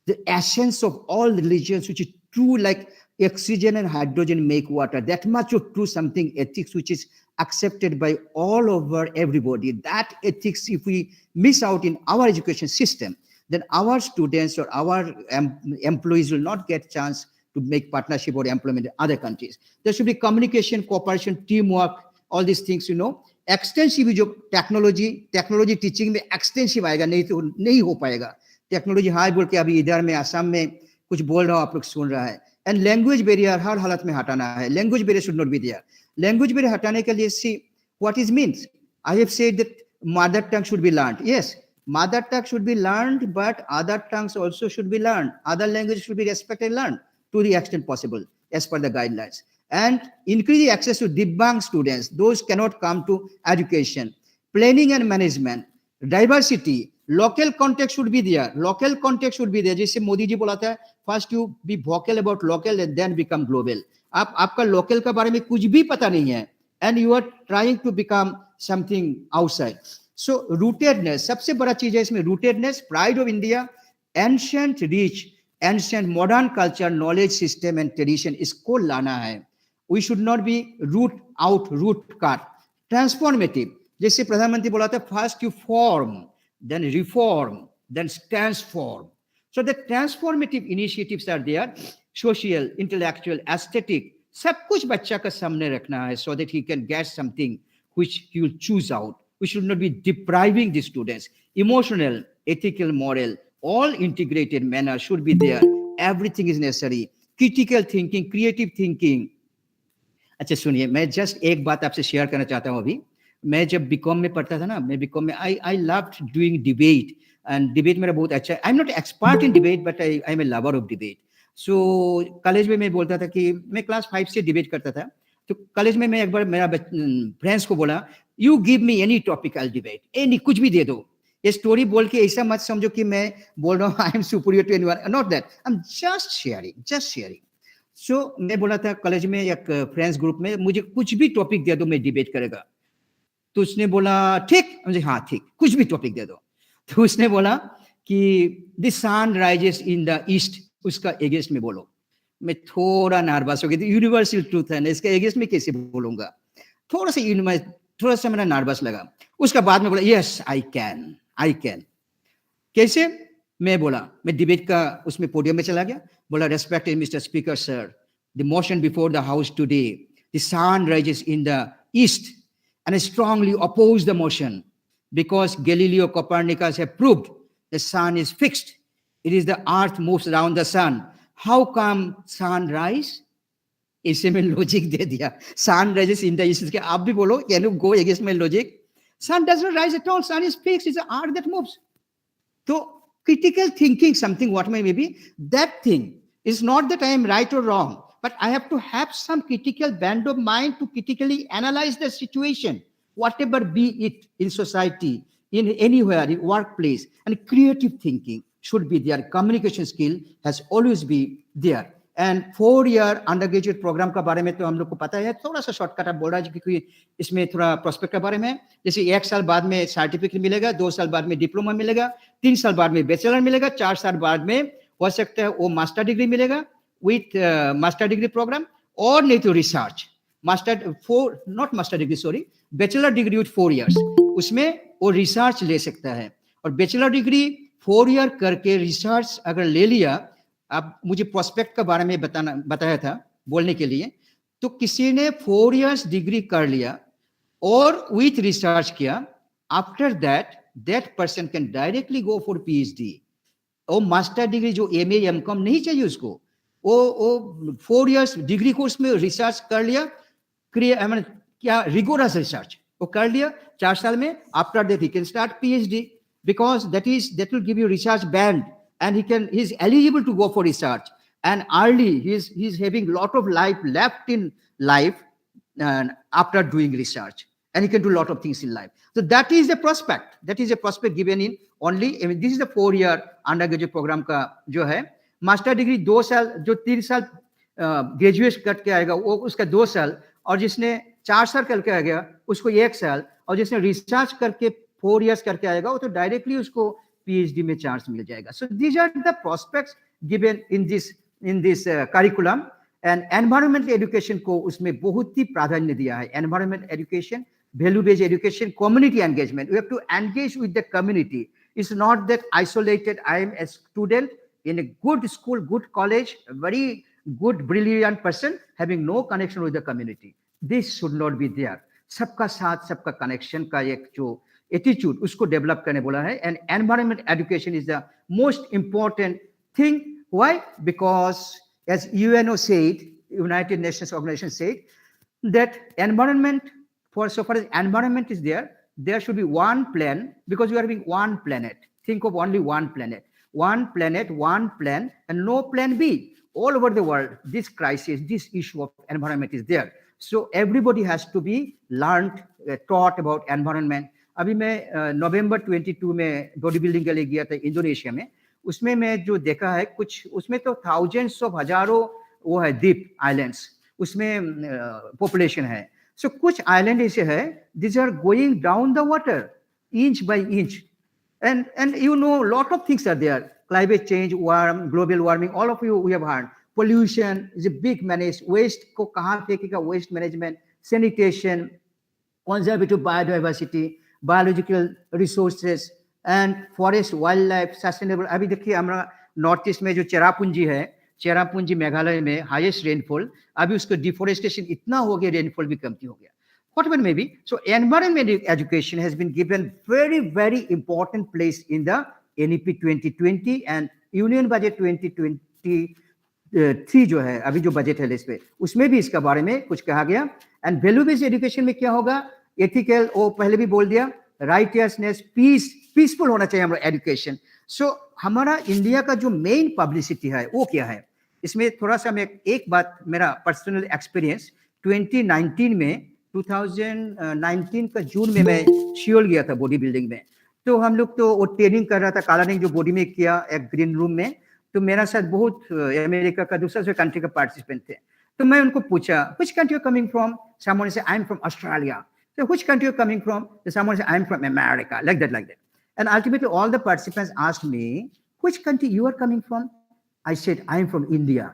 the essence of all religions, which is true, like oxygen and hydrogen make water, that much of true something ethics which is accepted by all over everybody. That ethics, if we miss out in our education system, then our students or our employees will not get chance to make partnership or employment in other countries. There should be communication, cooperation, teamwork, all these things, you know. Extensive जो technology teaching में extensive आएगा, नहीं तो नहीं हो पाएगा। Technology high बोल के अभी इधर में आसाम में कुछ बोल रहा हूँ, आप लोग सुन रहा है। एंड लैंग्वेज बैरियर हर हालत में हटाना है। Language barrier should not be there. Language barrier हटाने के लिए see what is means. I have said that mother tongue should be learned. Yes, mother tongue should be learned, but other tongues also should be learned. Other language should be respected, learned to the extent possible as per the guidelines. And increase the access to Divyang students, those cannot come to education. Planning and management, diversity, local context should be there. Local context should be there. जैसे मोदी जी बोला था, first you be vocal about local and then become global. आपका local का बारे में कुछ भी पता नहीं है, and you are trying to become something outside. So rootedness, सबसे बड़ा चीज है इसमें rootedness, pride of India, ancient rich, ancient modern culture, knowledge system and tradition, इसको लाना है। We should not be root out, root cut. Transformative, जैसे प्रधानमंत्री बोला था, first you form, then reform, then transform. So the transformative initiatives are there, social, intellectual, aesthetic, सब कुछ बच्चा का सामने रखना है, so that he can get something which he will choose out. We should not be depriving the students. Emotional, ethical, moral, all integrated manner should be there. Everything is necessary. Critical thinking, creative thinking. अच्छा सुनिए, मैं just एक बात आपसे share करना चाहता हूँ। अभी मैं जब बीकॉम में पढ़ता था ना, मैं बीकॉम में I loved doing debate, and debate मेरा बहुत अच्छा है। I am not expert in debate, but I am a lover of debate. So college में मैं बोलता था कि मैं क्लास 5 से डिबेट करता था। तो कॉलेज में मैं एक बार मेरा फ्रेंड्स को बोला, you give me any topic, I debate, any, कुछ भी दे दो। ये स्टोरी बोल के ऐसा मत समझो कि मैं बोल रहा हूँ I am superior to anyone, not that, I am just sharing. So मैं बोला था कॉलेज में एक फ्रेंड्स ग्रुप में, मुझे कुछ भी टॉपिक दे दो मैं डिबेट करेगा. तो उसने बोला ठीक, मुझे हाँ ठीक, कुछ भी टॉपिक दे दो. तो उसने बोला कि the sun rises in the east, उसका एगेंस्ट में बोलो. मैं थोड़ा नर्वस हो गया, यूनिवर्सल ट्रूथ है ना, इसका एगेंस्ट में कैसे बोलूंगा, थोड़ा सा मेरा नर्वस लगा. उसका बाद में बोला यस आई कैन. कैसे, मैं बोला, मैं डिबेट का उसमें पोडियम में चला गया, बोला respected mister speaker sir, the motion before the house today, the sun rises in the east and I strongly oppose the motion because Galileo Copernicus have proved the sun is fixed. It is the earth moves around the sun. How come sun rise? इसे में logic दे दिया, sun rises in the east. आप भी बोलो, can you go against my logic? Sun does not rise at all. Sun is fixed. It's the earth that moves. So critical thinking, something what may be, that thing is not that I am right or wrong, but I have to have some critical band of mind to critically analyze the situation, whatever be it in society, in anywhere, in workplace, and creative thinking should be there. Communication skill has always been there. And 4 year undergraduate programme का बारे में तो हम लोग को पता है, थोड़ा सा शॉर्टकट आप बोल रहा है क्योंकि इसमें थोड़ा प्रोस्पेक्ट के बारे में, जैसे 1 साल बाद में सर्टिफिकेट मिलेगा, 2 साल बाद में डिप्लोमा मिलेगा, 3 साल बाद में बैचलर मिलेगा, 4 साल बाद में हो सकता है वो मास्टर डिग्री मिलेगा विथ मास्टर डिग्री प्रोग्राम, और नहीं तो research bachelor degree with 4 years, उसमें वो रिसर्च ले सकता है. और बैचलर डिग्री 4 year करके रिसर्च अगर ले लिया, अब मुझे प्रोस्पेक्ट के बारे में बताया था बोलने के लिए, तो किसी ने 4 years डिग्री कर लिया और विथ रिसर्च किया, after that person can directly go for PhD. और मास्टर डिग्री जो एमए एमकॉम नहीं चाहिए उसको, वो 4 years डिग्री कोर्स में रिसर्च कर लिया, क्या रिगोरस रिसर्च वो कर लिया 4 साल में, after that he can start PhD because that will give you research band. And he is eligible to go for research, and early he is having lot of life left in life after doing research, and he can do a lot of things in life. So that is a prospect given in only, I mean, this is the 4 year undergraduate program का जो है. Master degree 2 साल, जो 3 साल graduate करके आएगा वो उसका 2 साल, और जिसने 4 साल करके आएगा उसको 1 साल, और जिसने रिसर्च करके 4 years करके आएगा वो तो डायरेक्टली उसको पीएचडी में चांस मिल जाएगा. So these are the prospects given in this curriculum. And environmental education को उसमें बहुत ही प्राधान्य दिया है. Environment education, value based education, community engagement. We have to engage with the community. It's not that isolated I am a student in a good school, good college, a very good, brilliant person having no connection with the community. This should not be there. सबका साथ, सबका connection का एक जो attitude उसको develop करने बोला है. And environment education is the most important thing. Why? Because as UNO said, United Nations organisation said that environment, for so far as environment is there, there should be one plan, because we are having one planet. Think of only one planet, one planet, one plan, and no plan B. All over the world, this crisis, this issue of environment is there. So everybody has to be learned, taught about environment. अभी मैं नवंबर 22 में body building के लिए गया था Indonesia में. उसमें मैं जो देखा है कुछ, उसमें तो थाउजेंड्स ऑफ हजारों वो है द्वीप आइलैंड्स, उसमें पॉपुलेशन है. सो कुछ आइलैंड ऐसे है, this are going down the water inch by inch. And you know, lot of things are there. Climate change, global warming, all of you we have heard. Pollution is a big menace. Waste को कहाँ फेंकेगा? Waste management, sanitation, conservative biodiversity, biological resources, and forest, wildlife, sustainable. अभी देखिए हमारा north east में जो चेरापूंजी है, चेरापूंजी मेघालय में highest rainfall, अभी उसको डिफोरेस्टेशन इतना हो गया, रेनफॉल भी कमती हो गया. Whatever may be. So environment education has been given very, very important place in the NEP 2020 and Union Budget 2023 जो है अभी जो बजट है इस पे, उसमें भी इसका बारे में कुछ कहा गया. एंड वैल्यू बेस्ड एजुकेशन में क्या होगा? एथिकल, वो पहले भी बोल दिया, राइटियसनेस, पीसफुल होना चाहिए हमारा एजुकेशन. सो हमारा इंडिया का जो मेन पब्लिसिटी है वो क्या है? इसमें थोड़ा सा मैं एक बात, मेरा पर्सनल एक्सपीरियंस 2019 का जून में मैं शियोल गया था बॉडी बिल्डिंग में. तो हम लोग तो वो ट्रेनिंग कर रहा था, कलरिंग जो बॉडी में किया एक ग्रीन रूम में। तो मेरा साथ बहुत अमेरिका का दूसरा कंट्री का पार्टिसिपेंट थे। तो मैं उनको पूछा, which country you coming from? Someone से I am from Australia. So which country you're coming from? So someone said, I'm from America, like that, like that. And ultimately, all the participants asked me, which country you are coming from? I said, I am from India.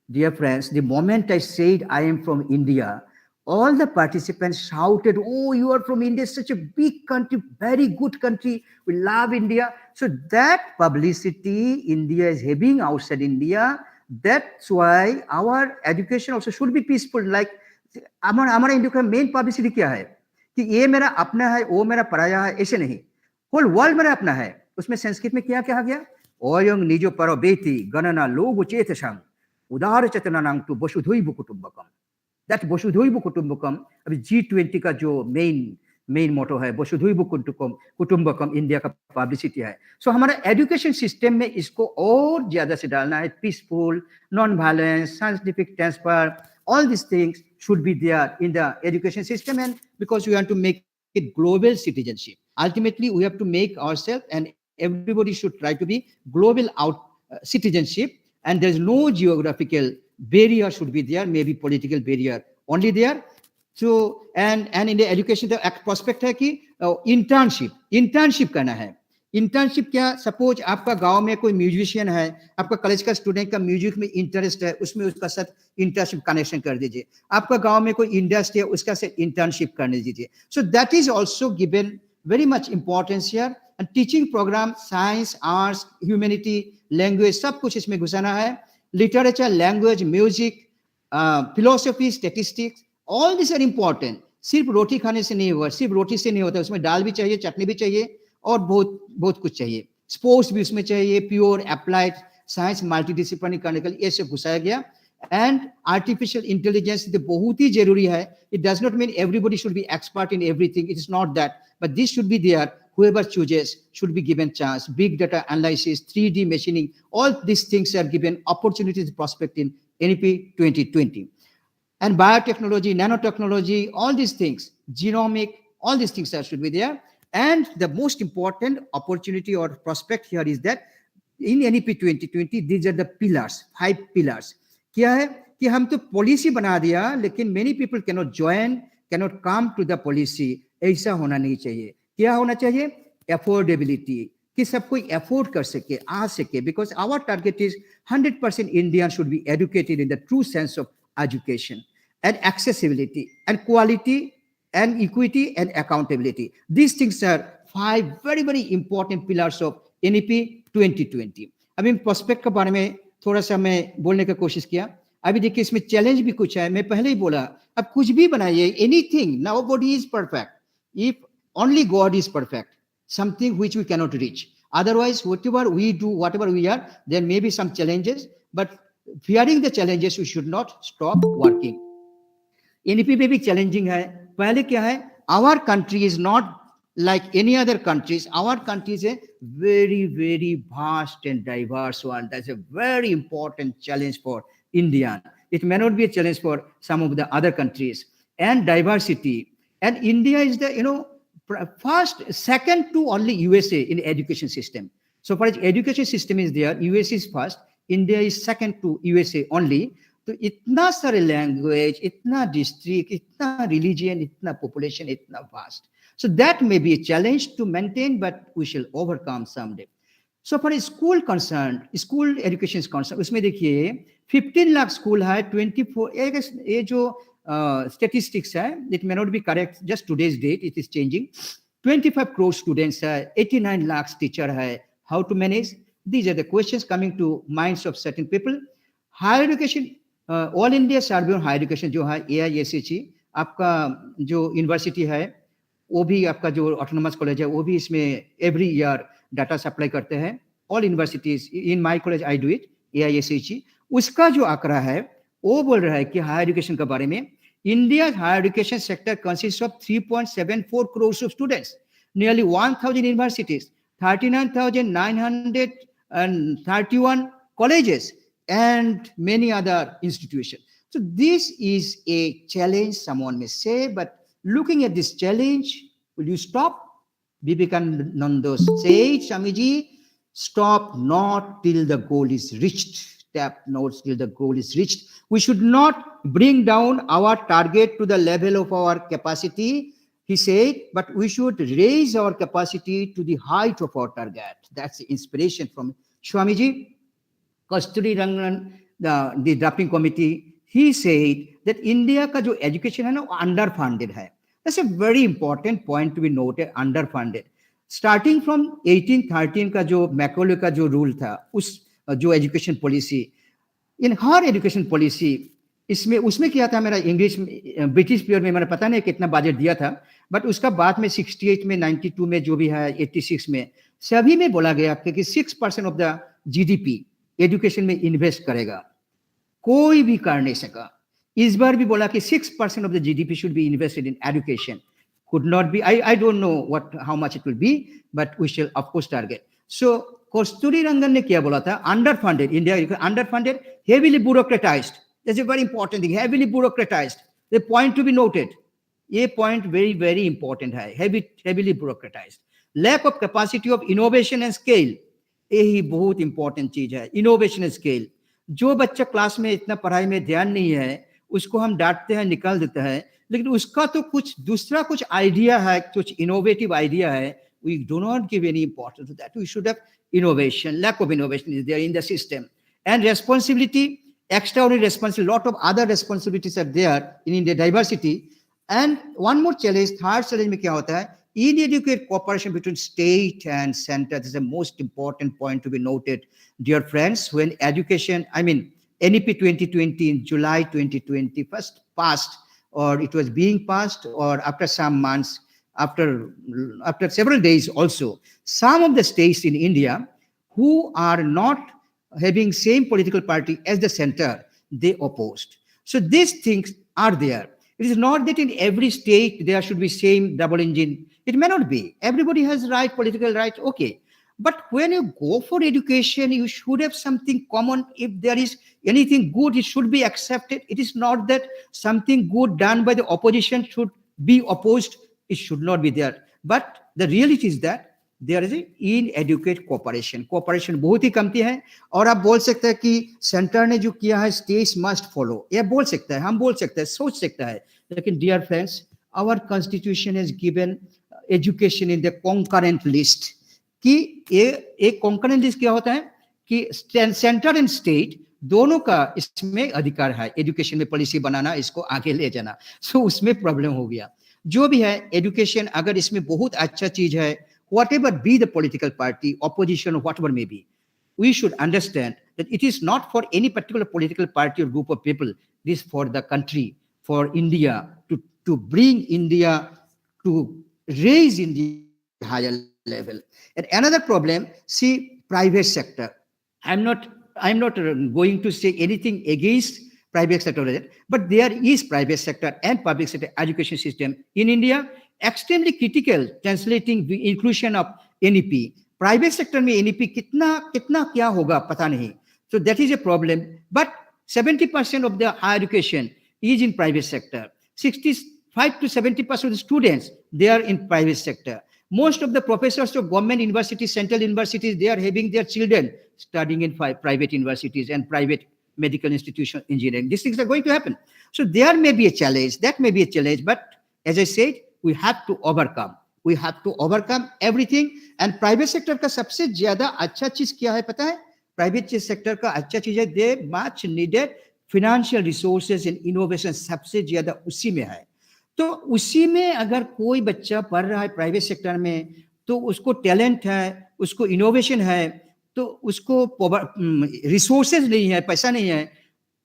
Dear friends, the moment I said I am from India, all the participants shouted, oh, you are from India, such a big country, very good country. We love India. So that publicity India is having outside India, that's why our education also should be peaceful. Like, हमारा India का main publicity क्या है कि ये मेरा अपना है, वो मेरा पराया है, ऐसे नहीं। होल वर्ल्ड मेरा अपना है। उसमें संस्कृत में क्या कहा गया? ओयं निजो परो बेति गणना लोग चेत संग उदार चेतनानां तु वसुधैव कुटुंबकम। दैट वसुधैव कुटुंबकम अभी G20 का जो मेन मोटो है, वसुधैव कुटुंबकम इंडिया का पब्लिसिटी है। सो हमारा एजुकेशन सिस्टम में इसको और ज्यादा से डालना है, peaceful, non violence, scientific transfer, all these things should be there in the education system, and because we want to make it global citizenship. Ultimately, we have to make ourselves, and everybody should try to be global citizenship, and there's no geographical barrier should be there, maybe political barrier only there. So, and in the education, the prospect है कि internship करना है। Internship क्या? Suppose आपका गांव में कोई musician है, आपका कॉलेज का स्टूडेंट का म्यूजिक में इंटरेस्ट है, उसमें उसका साथ इंटर्नशिप कनेक्शन कर दीजिए। आपका गांव में कोई इंडस्ट्री है, उसका साथ इंटर्नशिप करने दीजिए। So that is also given very much importance here. And teaching programme, science, arts, humanity, language, सब कुछ इसमें घुसाना है। Literature, language, music, philosophy, statistics, all this are important. सिर्फ रोटी खाने से नहीं होगा, सिर्फ रोटी से नहीं होता, उसमें दाल भी चाहिए, चटनी भी चाहिए, और बहुत कुछ चाहिए। स्पोर्ट्स भी उसमें चाहिए, प्योर अप्लाइड साइंस, मल्टीडिसिप्लिनरी करने के लिए ये सब घुसाया गया। एंड आर्टिफिशियल इंटेलिजेंस तो बहुत ही जरूरी है। It does not mean everybody should be expert in everything, it is not that, but this should be there. whoever chooses should be given chance. Big data analysis, 3D machining, all these things are given opportunities prospect in NEP 2020. And biotechnology, nanotechnology, all these things, genomic, all these things should be there. And the most important opportunity or prospect here is that in NEP 2020, these are the pillars, 5 pillars. क्या है कि हम तो policy बना दिया, लेकिन many people cannot join, cannot come to the policy. ऐसा होना नहीं चाहिए। क्या होना चाहिए? Affordability, कि सब कोई afford कर सके, आ सके, because our target is 100% Indians should be educated in the true sense of education, and accessibility, and quality, and equity, and accountability. These things are 5 very, very important pillars of NEP 2020. अभी prospect के बारे में थोड़ा सा मैं बोलने का कोशिश किया। अभी देखिए इसमें चैलेंज भी कुछ है, मैं पहले ही बोला, अब कुछ भी बनाइए, anything, nobody is perfect. If only God is perfect, something which we cannot reach. Otherwise, whatever we do, whatever we are, there may be some challenges, but fearing the challenges, we should not stop working. NEP में भी challenging है। पहले क्या है? Our country is not like any other countries. Our country is a very, very vast and diverse one. That's a very important challenge for India. It may not be a challenge for some of the other countries. And diversity. And India is the, first, second to only USA in education system. So far as education system is there, USA is first, India is second to USA only. तो इतना सारे language, इतना district, इतना religion, इतना population, इतना vast. So that may be a challenge to maintain, but we shall overcome someday. So far as school concerned, school education is concerned, उसमें देखिए 15 lakh school है, 24, ये जो statistics है, it may not be correct, just today's date, it is changing. 25 crore students है, 89 lakhs teacher है. How to manage? These are the questions coming to minds of certain people. Higher education, all India survey on higher education जो है AIACC, आपका जो university है वो भी, आपका जो ऑटोनोमस कॉलेज है वो भी इसमें एवरी ईयर डाटा सप्लाई करते हैं। All universities, in my college I do it, AIACC, उसका जो आंकड़ा है वो बोल रहा है कि हायर एजुकेशन के बारे में, India higher education sector consist of 3.74 crore of students, nearly 1000 universities, 39,931 colleges, and many other institutions. So this is a challenge, someone may say, but looking at this challenge, will you stop? Vivekananda said, Swamiji, stop not till the goal is reached. Stop not till the goal is reached. We should not bring down our target to the level of our capacity, he said, but we should raise our capacity to the height of our target. That's the inspiration from Swamiji. Kasturi Rangan, the drafting committee, he said that India ka jo education hai na underfunded hai. That's a very important point to be noted, underfunded. Starting from 1813 का जो Macaulay का जो rule था, उस जो education policy, इन हर education policy इसमें उसमें क्या था, मेरा इंग्लिश ब्रिटिश पीरियड में मैंने पता नहीं कितना बजट दिया था, बट उसका बाद में 68 में 92 में जो भी है 86 में सभी में बोला गया कि 6% ऑफ द जीडीपी एजुकेशन में इन्वेस्ट करेगा. कोई भी कर नहीं सका. इस बार भी बोला कि 6% of the GDP should be invested in education. Could not be. I don't know how much it will be, but we shall of course target. So Kasturi Rangan ने क्या बोला था? Underfunded. India underfunded, heavily bureaucratized. That's a very important thing. Heavily bureaucratized. The point to be noted. ये point very very important है. Heavily bureaucratized. Lack of capacity of innovation and scale. यही बहुत important चीज है. Innovation and scale. जो बच्चा class में इतना पढ़ाई में ध्यान नहीं है, उसको हम डांटते हैं, निकाल देते हैं, लेकिन उसका तो कुछ दूसरा कुछ आइडिया है, कुछ इनोवेटिव आइडिया है. We do not give any importance to that. We should have innovation. Lack of innovation is there in the system. And responsibility, extraordinary responsibility, lot of other responsibilities are there in India diversity. And one more challenge, third challenge में क्या होता है? Inadequate cooperation between state and center. This is the most important point to be noted, dear friends. When education, NEP 2020 in July 2020 first passed, or it was being passed, or after some months, after several days also, some of the states in India who are not having same political party as the center, they opposed. So these things are there. It is not that in every state there should be same double engine. It may not be. Everybody has right, political rights, okay. But when you go for education, you should have something common. If there is anything good, it should be accepted. It is not that something good done by the opposition should be opposed. It should not be there. But the reality is that there is an inadequate cooperation. Cooperation बहुत ही कमती है. और आप बोल सकते हैं कि centre ने जो किया है, states must follow. यह बोल सकता है, हम बोल सकते हैं, सोच सकता है. लेकिन dear friends, our constitution has given education in the concurrent list. कि एक कॉन्करेंट लिस्ट क्या होता है कि सेंटर एंड स्टेट दोनों का इसमें अधिकार है एजुकेशन में पॉलिसी बनाना, इसको आगे ले जाना. सो उसमें प्रॉब्लम हो गया. जो भी है एजुकेशन, अगर इसमें बहुत अच्छा चीज है, whatever be the political party, opposition or whatever may be, we should understand that it is not for any particular political party or group of people. This is for the country, for India, to bring India, to raise India higher level. And another problem, see, private sector. I'm not going to say anything against private sector, but there is private sector and public sector education system in India extremely critical, translating the inclusion of NEP. Private sector में NEP कितना क्या होगा पता नहीं. So that is a problem. But 70% of the higher education is in private sector. 65 to 70% of the students, they are in private sector. Most of the professors of government universities, central universities, they are having their children studying in private universities and private medical institution engineering. These things are going to happen. So there may be a challenge. That may be a challenge. But as I said, we have to overcome. We have to overcome everything. And private sector का सबसे ज़्यादा अच्छा चीज़ क्या है पता है? Private sector का अच्छा चीज़ है, they much needed financial resources and innovation सबसे ज़्यादा उसी में है. तो उसी में अगर कोई बच्चा पढ़ रहा है प्राइवेट सेक्टर में, तो उसको टैलेंट है, उसको इनोवेशन है, तो उसको रिसोर्सेज नहीं है, पैसा नहीं है,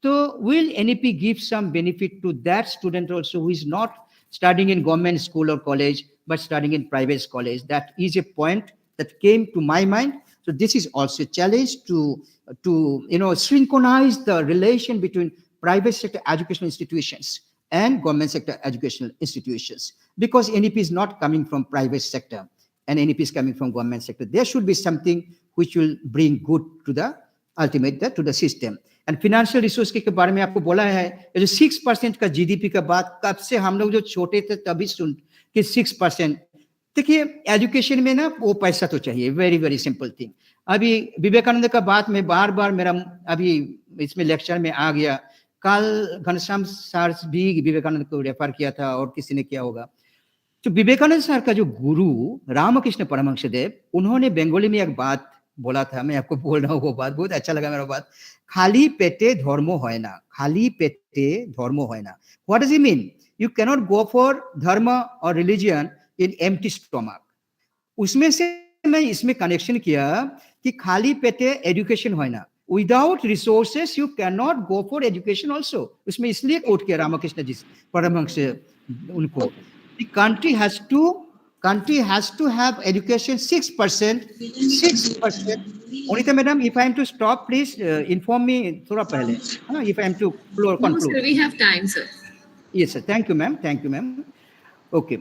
तो will NEP give some benefit to that student also who is not studying in government school or college but studying in private college? That is a point that came to my mind. So this is also a challenge to synchronize the relation between private sector educational institutions and government sector educational institutions, because NEP is not coming from private sector and NEP is coming from government sector. There should be something which will bring good to the ultimate to the system. And financial resource के बारे में आपको बोला है, जो 6% का GDP का बात, कब से हम लोग जो छोटे थे तभी सुन कि 6%, देखिए एजुकेशन में ना वो पैसा तो चाहिए, वेरी वेरी सिंपल थिंग। अभी विवेकानंद का बात में बार बार मेरा अभी इसमें लेक्चर में आ गया, कल घनश्याम सर भी विवेकानंद को रेफर किया था और किसी ने किया होगा। तो विवेकानंद सर का जो गुरु रामकृष्ण परमहंस देव, उन्होंने बंगाली में एक बात बोला था, मैं आपको बोल रहा हूँ वो बात, बहुत अच्छा लगा मेरा बात। खाली पेटे धर्म है ना, खाली पेटे धर्म है ना। What does it mean? You cannot go for धर्म और रिलीजियन इन एम्प्टी स्टोमक। उसमें से मैं इसमें कनेक्शन किया कि खाली पेटे एजुकेशन है ना, without resources you can not go for education also. उसमें इसलिए कोट किया रामकृष्ण जी परमहंस उनको, the country has to have education 6%. Onita madam, if I am to stop, please inform me थोड़ा पहले, if I am to conclude. No, sir, we have time, sir. Yes sir, thank you ma'am. Okay,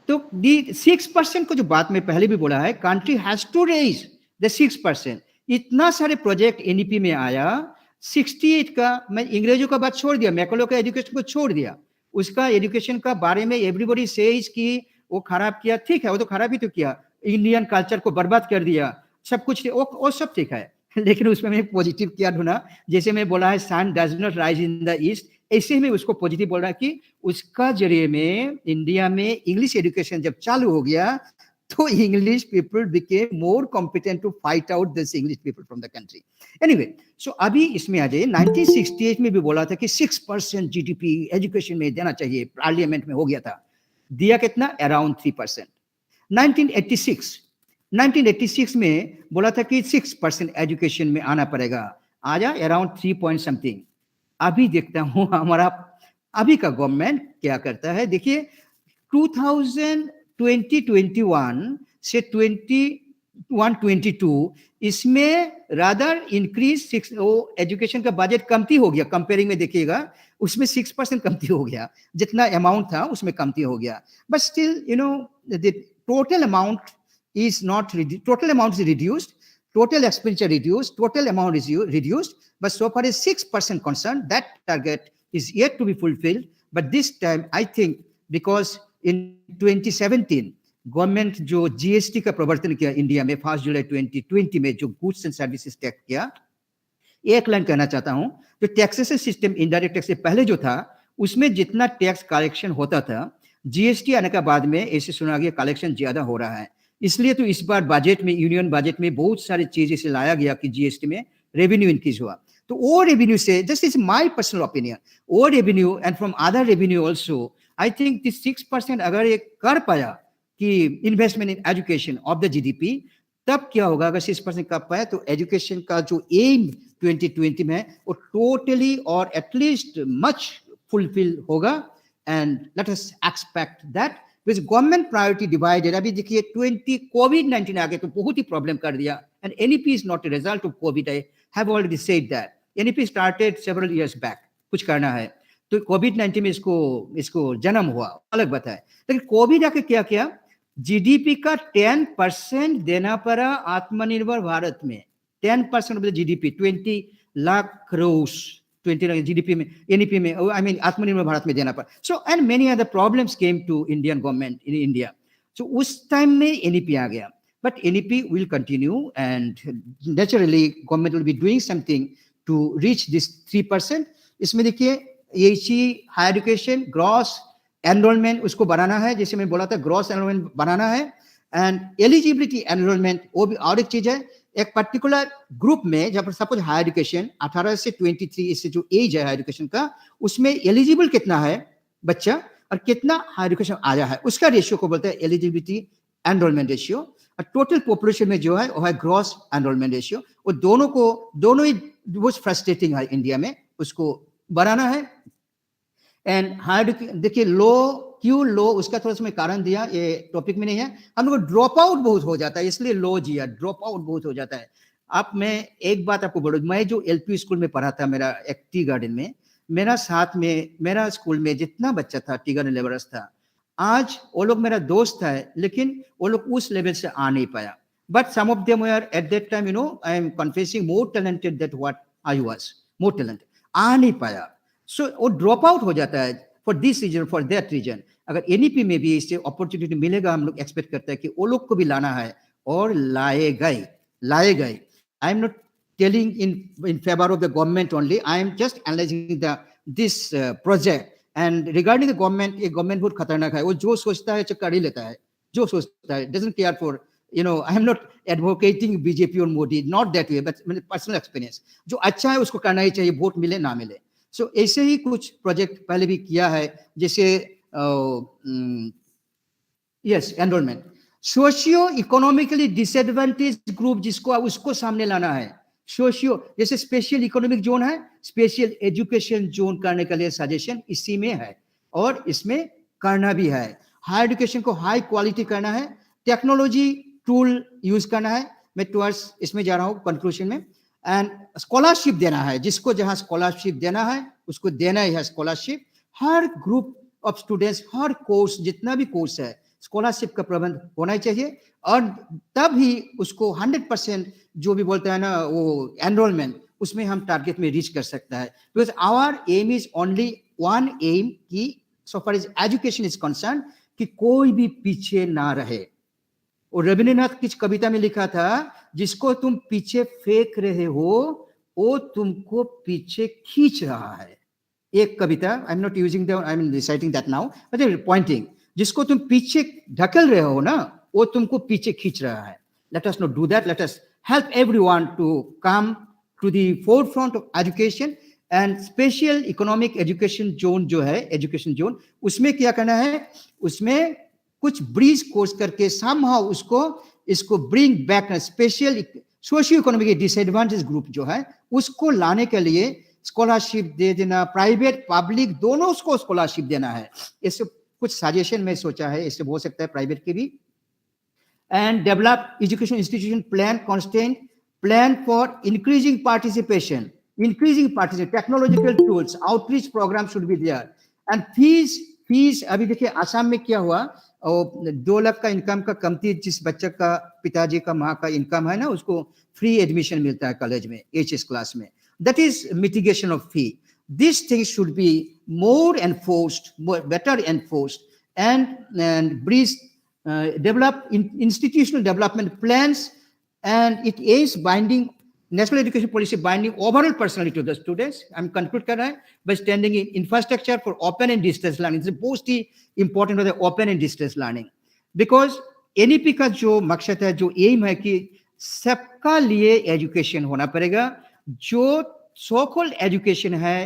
तो the 6% को जो बात में पहले भी बोला है, country has to raise the 6%. इतना सारे प्रोजेक्ट एनईपी में आया, 68 का, मैं अंग्रेजों का बात छोड़ दिया, मैकलो का एजुकेशन को छोड़ दिया, उसका एजुकेशन का बारे में एवरीबॉडी सेज कि वो खराब किया, ठीक है, वो तो खराब ही तो किया, इंडियन कल्चर को बर्बाद कर दिया, सब कुछ वो सब ठीक है, लेकिन उसमें मैं पॉजिटिव क्या ढूंढा, जैसे मैं बोला है sun does not rise in the east, ऐसे ही मैं उसको पॉजिटिव बोल रहा कि उसका जरिए में इंडिया में इंग्लिश एजुकेशन जब चालू हो गया तो English people became more competent to fight out this English people from the country. Anyway, so अभी इसमें आ जाइए, 1968 में भी बोला था कि 6% जीडीपी एजुकेशन में देना चाहिए, पार्लियामेंट में हो गया था, दिया कितना? अराउंड 3%। 1986 में बोला था कि 6% एजुकेशन में आना पड़ेगा, आजा अराउंड 3 पॉइंट समथिंग। अभी देखता हूं हमारा अभी का गवर्नमेंट क्या करता है। देखिए 2021 से 21-22 इसमें रादर इंक्रीज एजुकेशन का बजट कमती हो गया, कंपेयरिंग में देखिएगा उसमें 6% कमती हो गया, जितना अमाउंट था उसमें कमती हो गया, but still you know the total amount is not total amount is reduced, total expenditure reduced, total amount is reduced, but so far as 6% concerned, that target is yet to be fulfilled. But this time I think because in 2017 government जो GST का प्रवर्तन किया India में 1 जुलाई 2020 में, जो goods and services tax किया, एक line कहना चाहता हूं, जो टैक्सेशन सिस्टम इंडायरेक्ट टैक्स से पहले जो था उसमें जितना टैक्स कलेक्शन होता था, जीएसटी आने के बाद में ऐसे सुना गया कलेक्शन ज्यादा हो रहा है, इसलिए तो इस बार बजट में, यूनियन बजट में बहुत सारी चीजें से लाया गया कि जीएसटी में रेवेन्यू इंक्रीज हुआ। तो वो रेवेन्यू से, just is my personal opinion, वो revenue and from other revenue also I think this 6% अगर ये कर पाया कि investment in education of the GDP, तब क्या होगा? अगर 6% कर पाया तो एजुकेशन का जो एम 2020 में वो टोटली और एटलीस्ट मच फुलफिल होगा, and let us expect that with government priority divided. अभी देखिए कोविड-19 आ गया तो बहुत ही प्रॉब्लम कर दिया, and NEP is not a result of Covid, I have already said that. NEP started several years back, कुछ करना है तो कोविड-19 में इसको जन्म हुआ, अलग बात है, लेकिन कोविड आके क्या किया, जीडीपी का 10% देना पड़ा आत्मनिर्भर भारत में, 10% of the GDP, 20 lakh crore 20 lakh GDP में, एनईपी में, आई मीन आत्मनिर्भर भारत में देना पड़ा। So and many other problems came to Indian government in India. So उस टाइम में एनईपी आ गया, but NEP will continue and naturally government will be doing something to reach this 3%। इसमें देखिए ये हायर एजुकेशन ग्रॉस एनरोलमेंट उसको बनाना है, जैसे मैं बोला था ग्रॉस एनरोलमेंट बनाना है, एंड एलिजिबिलिटी एनरोलमेंट वो भी और एक चीज है। एक पर्टिकुलर ग्रुप में जब सपोज हायर एजुकेशन 18 से 23 इससे जो एज है हायर एजुकेशन का, उसमें एलिजिबल कितना है बच्चा और कितना हायर एजुकेशन आया है, उसका रेशियो को बोलते हैं एलिजिबिलिटी एनरोलमेंट रेशियो। और टोटल पॉपुलेशन में जो है वो है ग्रॉस एनरोलमेंट रेशियो। वो दोनों ही बहुत फ्रस्ट्रेटिंग है इंडिया में, उसको बनाना है। एंड हार्ड देखिए क्यों लो, उसका थोड़ा सा मैं कारण दिया, ये टॉपिक में नहीं है। हम लोग ड्रॉप आउट बहुत हो जाता है, इसलिए लो जिया, ड्रॉप आउट बहुत हो जाता है। अब मैं एक बात आपको बोलूं, मैं जो एलपी स्कूल में पढ़ा था, मेरा एक टी गार्डन में, मेरा साथ में मेरा स्कूल में जितना बच्चा था टी गार्डन लेवल्स था, आज वो लोग मेरा दोस्त है, लेकिन वो लोग उस लेवल से आ नहीं पाया। But some of them were at that time, you know, I am confessing more talented that what I was, more talented, आ नहीं पाया। सो वो ड्रॉप आउट हो जाता है for this reason, for that reason. अगर एनईपी में भी इससे अपॉर्चुनिटी मिलेगा, हम लोग एक्सपेक्ट करते हैं कि वो लोग को भी लाना है और लाए गए. आई am not telling in favor of the government only. I am just analyzing this project. And regarding the government, a government बहुत खतरनाक है. वो जो सोचता है कर ही लेता है, जो सोचता है, doesn't care for, I am not advocating BJP or Modi, not that way, but personal experience. जो अच्छा है उसको करना ही चाहिए, वोट मिले ना मिले. So ऐसे ही कुछ प्रोजेक्ट पहले भी किया है, जैसे yes enrolment, socio economically disadvantage group जिसको उसको सामने लाना है. सोशियो, जैसे स्पेशल इकोनॉमिक जोन है, स्पेशल एजुकेशन जोन करने के लिए सजेशन इसी में है और इसमें करना भी है. हाई एजुकेशन को हाई क्वालिटी करना है, टेक्नोलॉजी टूल यूज करना है. मैं टुवर्ड्स इसमें जा रहा हूँ कंक्लूजन में. एंड स्कॉलरशिप देना है, जिसको जहां स्कॉलरशिप देना है उसको देना ही है scholarship. Her group of students, her course, जितना भी कोर्स है, स्कॉलरशिप का प्रबंध होना चाहिए. और तब ही उसको 100% जो भी बोलते हैं ना वो एनरोलमेंट, उसमें हम टारगेट में रीच कर सकता है. Because our aim is only one aim की so far as education is concern, कि कोई भी पीछे ना रहे. और रविंद्रनाथ की कविता में लिखा था, जिसको तुम पीछे फेंक रहे हो वो तुमको पीछे खींच रहा है. एक कविता, I am not using the, I am reciting that now, but pointing, जिसको तुम पीछे ढकल रहे हो ना वो तुमको पीछे खींच रहा है. Let us not do that. Let us help everyone to come to the forefront of education. And special economic education zone जो है, एजुकेशन जोन, उसमें क्या करना है, उसमें कुछ ब्रिज कोर्स करके समहाउ इसको bring back. Special socio economic disadvantage group जो है उसको लाने के लिए स्कॉलरशिप दे देना, प्राइवेट पब्लिक दोनों को स्कॉलरशिप देना है. इससे कुछ सजेशन में सोचा है, इससे हो सकता है प्राइवेट के भी. And develop education institution plan, constant plan for increasing participation, technological tools, outreach programme should be there. And fees अभी देखिए आसाम में क्या हुआ, 2 लाख का इनकम का कमती, जिस बच्चे का पिताजी का माँ का इनकम है ना, उसको फ्री एडमिशन मिलता है कॉलेज में HS क्लास में. That is mitigation of fee. These things should be more enforced, better enforced, and breeze, develop institutional development plans, and it is binding national education policy, binding overall personality to the students. I'm conclude कर रहा है by standing in infrastructure for open and distance learning. It's most important for the open and distance learning, because NEP का जो मकसद है, जो M है कि सबका लिए एजुकेशन होना पड़ेगा. जो सो कॉल्ड एजुकेशन है,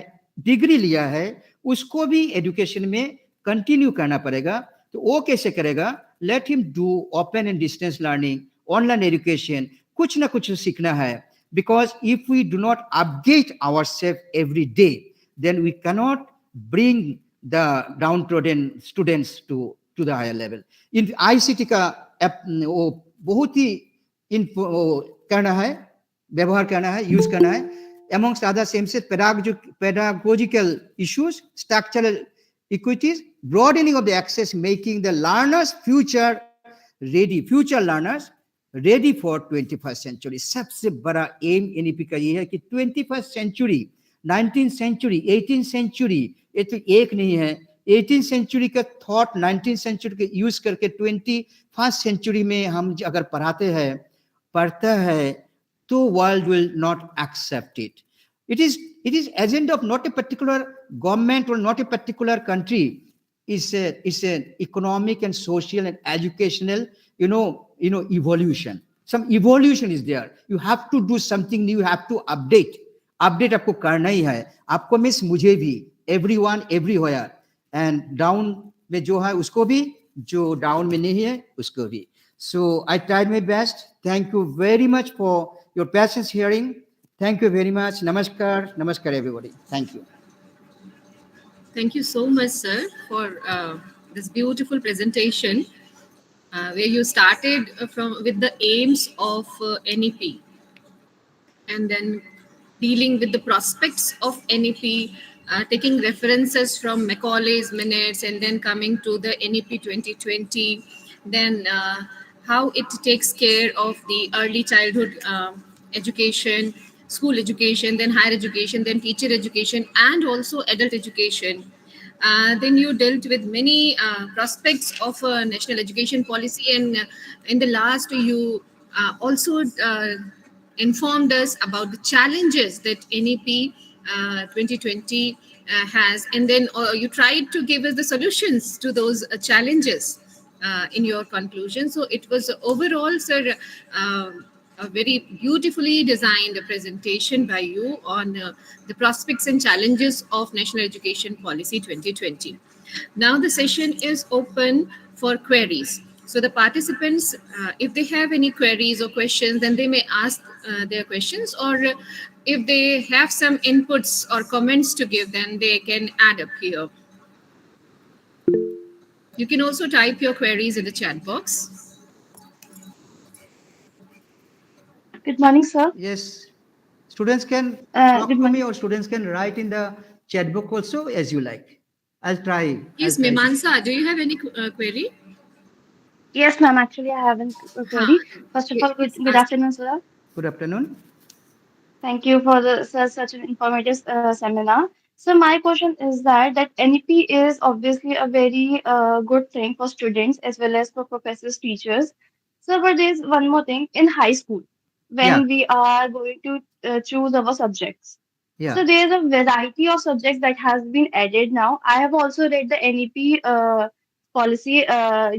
डिग्री लिया है, उसको भी एजुकेशन में कंटिन्यू करना पड़ेगा. तो वो कैसे करेगा? Let him do open and distance learning, online education, कुछ ना कुछ सीखना है. Because if we do not update ourself every day, then we cannot bring the downtrodden students to the higher level. In ICT का वो बहुत ही करना है, व्यवहार करना है, यूज करना है. Amongst other same set pedagogical issues, structural equities, broadening of the access, making the learners future learners ready for 21st century. सबसे बड़ा एम NEP का ये है कि 21st century, 19th century, 18th century, ये तो एक नहीं है. 18th century का थॉट 19th century के यूज करके 21st century में हम अगर पढ़ता है, तो world will not accept it. It is agenda of not a particular government or not a particular country. It's an economic and social and educational, evolution. Some evolution is there. You have to do something new. You have to update. Update आपको करना ही है. आपको miss मुझे भी, everyone, everywhere. And down में जो है उसको भी, जो down में नहीं है उसको भी. So I tried my best. Thank you very much for your patience hearing. Thank you very much. Namaskar everybody. Thank you. Thank you so much, sir, for this beautiful presentation, where you started with the aims of NEP, and then dealing with the prospects of NEP, taking references from Macaulay's minutes, and then coming to the NEP 2020, then how it takes care of the early childhood education, school education, then higher education, then teacher education, and also adult education. Then you dealt with many prospects of national education policy, and in the last, you also informed us about the challenges that NEP 2020 has, and then you tried to give us the solutions to those challenges in your conclusion. So it was overall, sir, a very beautifully designed presentation by you on the prospects and challenges of National Education Policy 2020. Now the session is open for queries. So the participants, if they have any queries or questions, then they may ask their questions, or if they have some inputs or comments to give, then they can add up here. You can also type your queries in the chat box. Good morning, sir. Yes. Students can Good talk to me, morning. or students can write in the chat book also, as you like. I'll try. Yes, Mimansa, do you have any query? Yes, ma'am. Actually, I haven't a query. First of all, Please good ask. afternoon, sir. Good afternoon. Thank you for such an informative seminar. So my question is that NEP is obviously a very good thing for students as well as for professors, teachers. So, but there's one more thing in high school Yeah, when we are going to choose our subjects. yeah. So there's a variety of subjects that has been added now. I have also read the NEP policy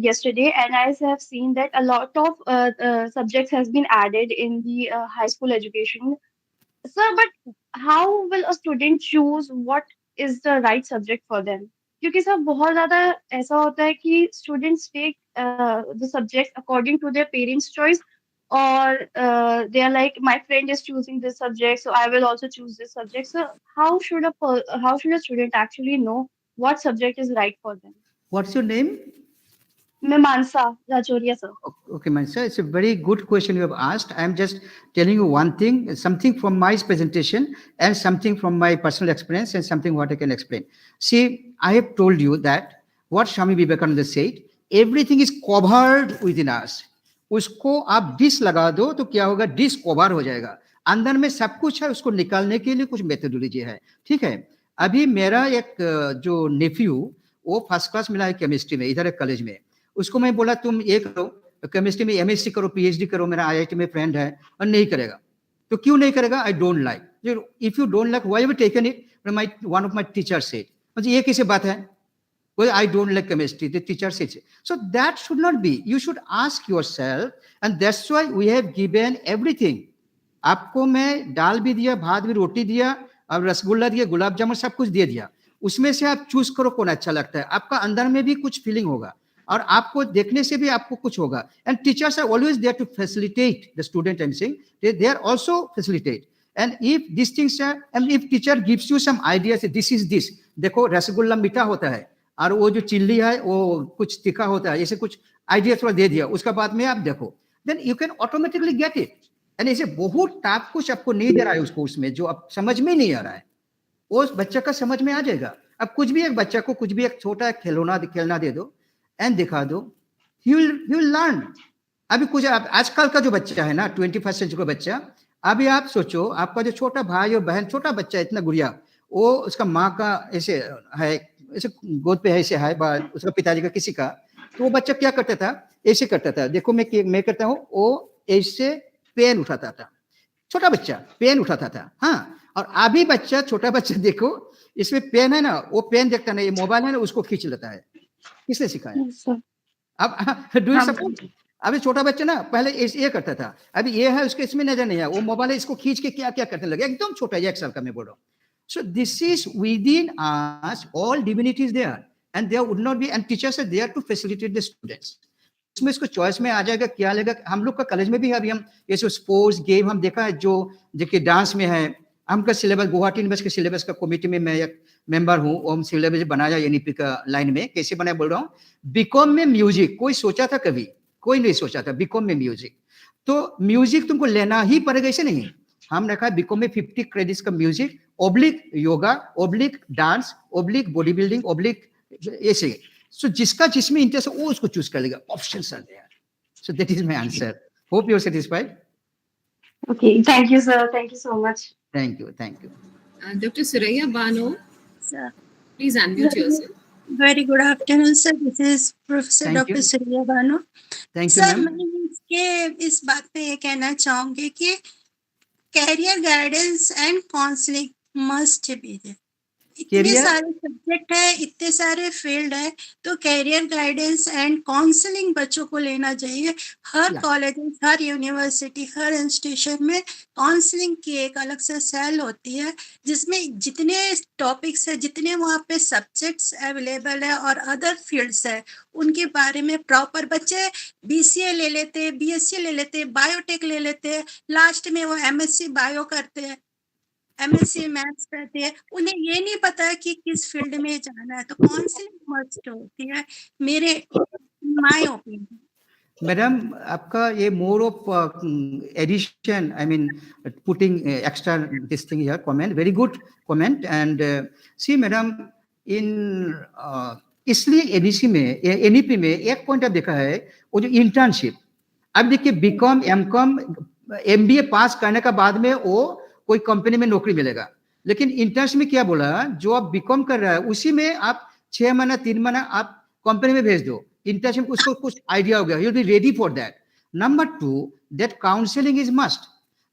yesterday, and I have seen that a lot of subjects has been added in the high school education. Sir, but how will a student choose what is the right subject for them? क्योंकि sir बहुत ज़्यादा ऐसा होता है कि students take the subjects according to their parents' choice, or they are like, my friend is choosing this subject, so I will also choose this subject. So how should a student actually know what subject is right for them? What's your name? Mimansa Rajoria, sir. Okay, Manisha, it's a very good question you have asked. I'm just telling you one thing, something from my presentation and something from my personal experience and something what I can explain. See, I have told you that what Swami Vivekananda said, everything is covered within us. उसको आप dish लगा दो तो क्या होगा, dish cover हो जाएगा. अंदर में सब कुछ है, उसको निकालने के लिए कुछ मेथोडोलॉजी है. ठीक है. अभी मेरा एक जो नेफ्यू, वो फर्स्ट क्लास मिला है केमिस्ट्री में, इधर एक कॉलेज में. उसको मैं बोला तुम ये करो, केमिस्ट्री में एमएससी करो, पीएचडी करो, मेरा आईआईटी में फ्रेंड है, और नहीं करेगा. तो क्यों नहीं करेगा? I don't like. If you don't like, why have you taken it? My one of my teacher said. मतलब ये कैसे बात है? Well, I don't like chemistry, the teacher says. So that should not be. You should ask yourself, and that's why we have given everything. आपको मैं दाल भी दिया, भात भी, रोटी दिया, और रसगुल्ला दिया, गुलाब जामुन, सब कुछ दे दिया. उसमें से आप चूज करो कौन अच्छा लगता है. आपका अंदर में भी कुछ फीलिंग होगा, और आपको देखने से भी आपको कुछ होगा. And teachers are always there to facilitate the student. And sing they are also facilitate. And if this things are, and if teacher gives you some idea, say this is this, देखो रसगुल्ला मीठा होता है, और वो जो chilli है वो कुछ तीखा होता है, ऐसे कुछ आइडिया थोड़ा दे दिया, उसका बाद में आप देखो, then you can automatically get it. And ऐसे बहुत टाप कुछ आपको नहीं दे रहा है उस कोर्स में, जो आप समझ में नहीं आ रहा है, वो बच्चा का समझ में आ जाएगा. अब कुछ भी एक बच्चा को कुछ भी एक छोटा खिलौना खेलना दे दो एंड दिखा दो, ही विल लर्न. अभी कुछ आजकल का जो बच्चा है ना, 21st सेंचुरी का बच्चा, अभी आप सोचो, आपका जो छोटा भाई और बहन, छोटा बच्चा इतना गुड़िया, वो उसका माँ का ऐसे है, ऐसे गोद पे ऐसे है, उसका पिताजी का किसी का, तो वो बच्चा क्या करता था, ऐसे करता था. देखो मैं करता हूँ, वो ऐसे पेन उठाता था, छोटा बच्चा पेन उठाता था. हाँ, और अभी बच्चा, छोटा बच्चा देखो, इसमें पेन है ना, वो पेन देखता नहीं, ये मोबाइल है ना, उसको खींच लेता है. किसने सिखाया? Yes, sir. अब डू यू सपोर्ट? अभी छोटा बच्चा ना पहले ये करता था, अभी ये है, उसके इसमें नजर नहीं है, वो मोबाइल है, इसको खींच के क्या क्या करने लगे, एकदम छोटा, 1 साल का मैं बोल रहा हूँ. So this is within us, all divinity is there, and there would not be, and teachers are there to facilitate the students. उसमें इसको चॉइस में आ जाएगा, क्या लेगा. हम लोग का कॉलेज में भी अभी हम ये सब स्पोर्ट्स गेम हम देखा है, जो देखिए डांस में है, हमका सिलेबस, गुवाहाटी यूनिवर्सिटी के सिलेबस का कमेटी में मैं एक मेंबर हूँ. हम सिलेबस बनाया एनईपी का लाइन में, कैसे बनाया बोल रहा हूँ. बीकॉम में म्यूजिक कोई सोचा था कभी? कोई नहीं सोचा था बीकॉम में म्यूजिक. तो म्यूजिक तुमको लेना ही पड़ेगा, ऐसे नहीं. हम रखा है बीकॉम में 50 क्रेडिट्स का music, oblique yoga, oblique dance, oblique body building, oblique ऐसे. सो जिसका जिसमें इंटरेस्ट है वो उसको चूज कर लेगा. Options are there. So that is my answer. Hope you are satisfied. Okay, thank you, sir. Thank you so much. Thank you. Dr. Suraya Bano, Sir. Please unmute yourself. Very good afternoon, sir. This is Professor Thank Dr. you. Surya Banu. Thank you, sir ma'am. मैं इस बात पे ये कहना चाहूंगी कि career guidance and counselling must be there. इतने Career- सारे सब्जेक्ट है, इतने सारे फील्ड है, तो कैरियर गाइडेंस एंड काउंसलिंग बच्चों को लेना चाहिए. हर Yeah. कॉलेज, हर यूनिवर्सिटी, हर इंस्टीट्यूशन में काउंसलिंग की एक अलग से सेल होती है, जिसमें जितने टॉपिक्स है, जितने वहाँ पे सब्जेक्ट्स अवेलेबल है और अदर फील्ड्स है, उनके बारे में प्रॉपर बच्चे BCA ले लेते, BSc ले लेते, बायोटेक ले लेते, लास्ट में वो MSc बायो करते हैं, MSc मैथ्स करते हैं. उन्हें ये नहीं पता है कि किस फील्ड में जाना है. तो काउंसलिंग मस्ट होती है मेरे माय ओपिनियन. मैडम, आपका ये more of addition, I mean putting extra this thing here, comment, very good comment. And see madam, in इसलिए एनईसी में, NEP में एक पॉइंट आप देखा है, वो जो इंटर्नशिप. अब देखिए, बीकॉम, एमकॉम, MBA पास करने का बाद में वो कोई कंपनी में नौकरी मिलेगा, लेकिन इंटर्नशिप में क्या बोला, जो आप बीकॉम कर रहा है उसी में आप 6 महीना 3 महीना आप कंपनी में भेज दो. इंटर्नशिप उसको कुछ आइडिया हो गया, you will be ready for that. Number 2, that counselling is must.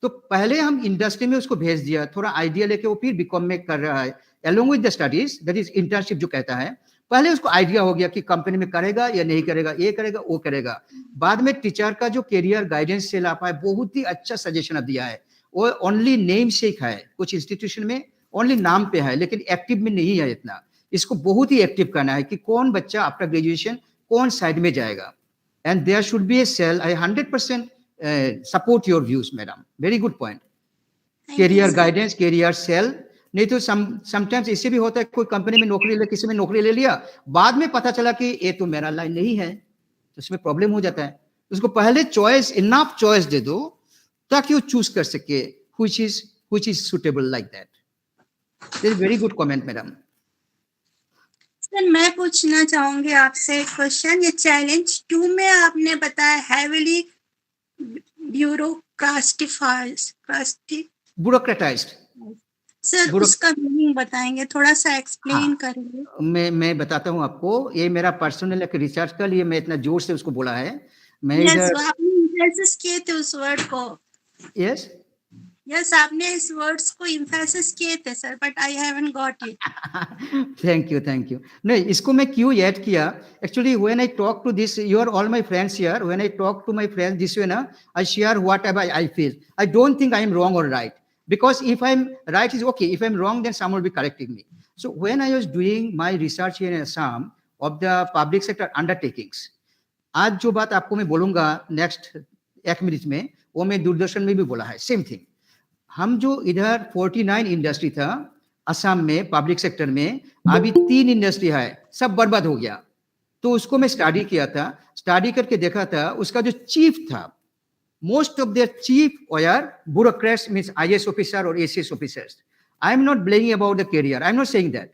तो पहले हम इंडस्ट्री में उसको भेज दिया, थोड़ा आइडिया लेके वो फिर बीकॉम में कर रहा है, along with the studies, that is internship जो कहता है. पहले उसको आइडिया हो गया कि कंपनी में करेगा या नहीं करेगा, ये करेगा वो करेगा. बाद में टीचर का जो कैरियर गाइडेंस सेल आप है, बहुत ही अच्छा सजेशन दिया है. वो ओनली नेम शेक है, कुछ इंस्टीट्यूशन में ओनली नाम पे है, लेकिन एक्टिव में नहीं है इतना. इसको बहुत ही एक्टिव करना है कि कौन बच्चा आफ्टर ग्रेजुएशन कौन साइड में जाएगा. And there should be a cell. I 100% support your views madam, very good point. Career guidance, career cell. नहीं तो समटाइम्स इससे भी होता है, कोई कंपनी में नौकरी ले, किसी में नौकरी ले लिया, बाद में पता चला कि ये तो मेरा लाइन नहीं है, तो उसमें प्रॉब्लम हो जाता है. उसको पहले चॉइस, इनफ चॉइस दे दो ताकि वो चूज कर सके which is suitable like that. This is very good comment, madam. Sir मैं पूछना चाहूंगी आपसे एक क्वेश्चन. ये चैलेंज 2 में आपने बताया हैवीली Bureaucratized. सर उसका मीनिंग बताएंगे, थोड़ा सा एक्सप्लेन करेंगे. मैं बताता हूँ आपको. ये मेरा पर्सनल एक रिसर्च का लिए मैं इतना जोर से उसको बोला है. मैं आपने एम्फेसिस किए थे उस वर्ड को. यस आपने इस वर्ड्स को एम्फेसिस किए थे sir, but I haven't got it. Thank you. नहीं, इसको मैं क्यों ऐड किया, actually when I talk to this, you are all my friends here, when I talk to my friends this way ना, I share whatever I feel. I don't think I am wrong और right, because if I'm right is okay, if I'm wrong then someone will be correcting me. So when I was doing my research here in Assam of the public sector undertakings, आज जो बात आपको मैं बोलूंगा next 1 minute में, वो मैं दूरदर्शन में भी बोला है, सेम थिंग. हम जो इधर 49 इंडस्ट्री था असम में पब्लिक सेक्टर में, अभी 3 इंडस्ट्री है, सब बर्बाद हो गया. तो उसको मैं स्टडी किया था, स्टडी करके देखा था, उसका जो चीफ था, most of their chief were bureaucrats, means IS officer or ACS officers. I am not blaming about the career, I am not saying that,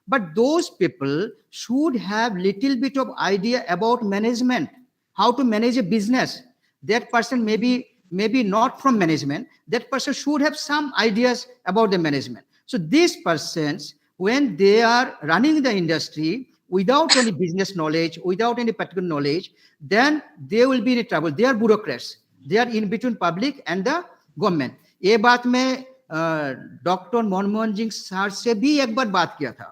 but those people should have little bit of idea about management, how to manage a business. That person maybe not from management, that person should have some ideas about the management. So these persons, when they are running the industry without any business knowledge, without any particular knowledge, then they will be in trouble. They are bureaucrats. They are in between public and the government. ये बात मैं doctor Manmohan Singh sir से भी एक बार बात किया था,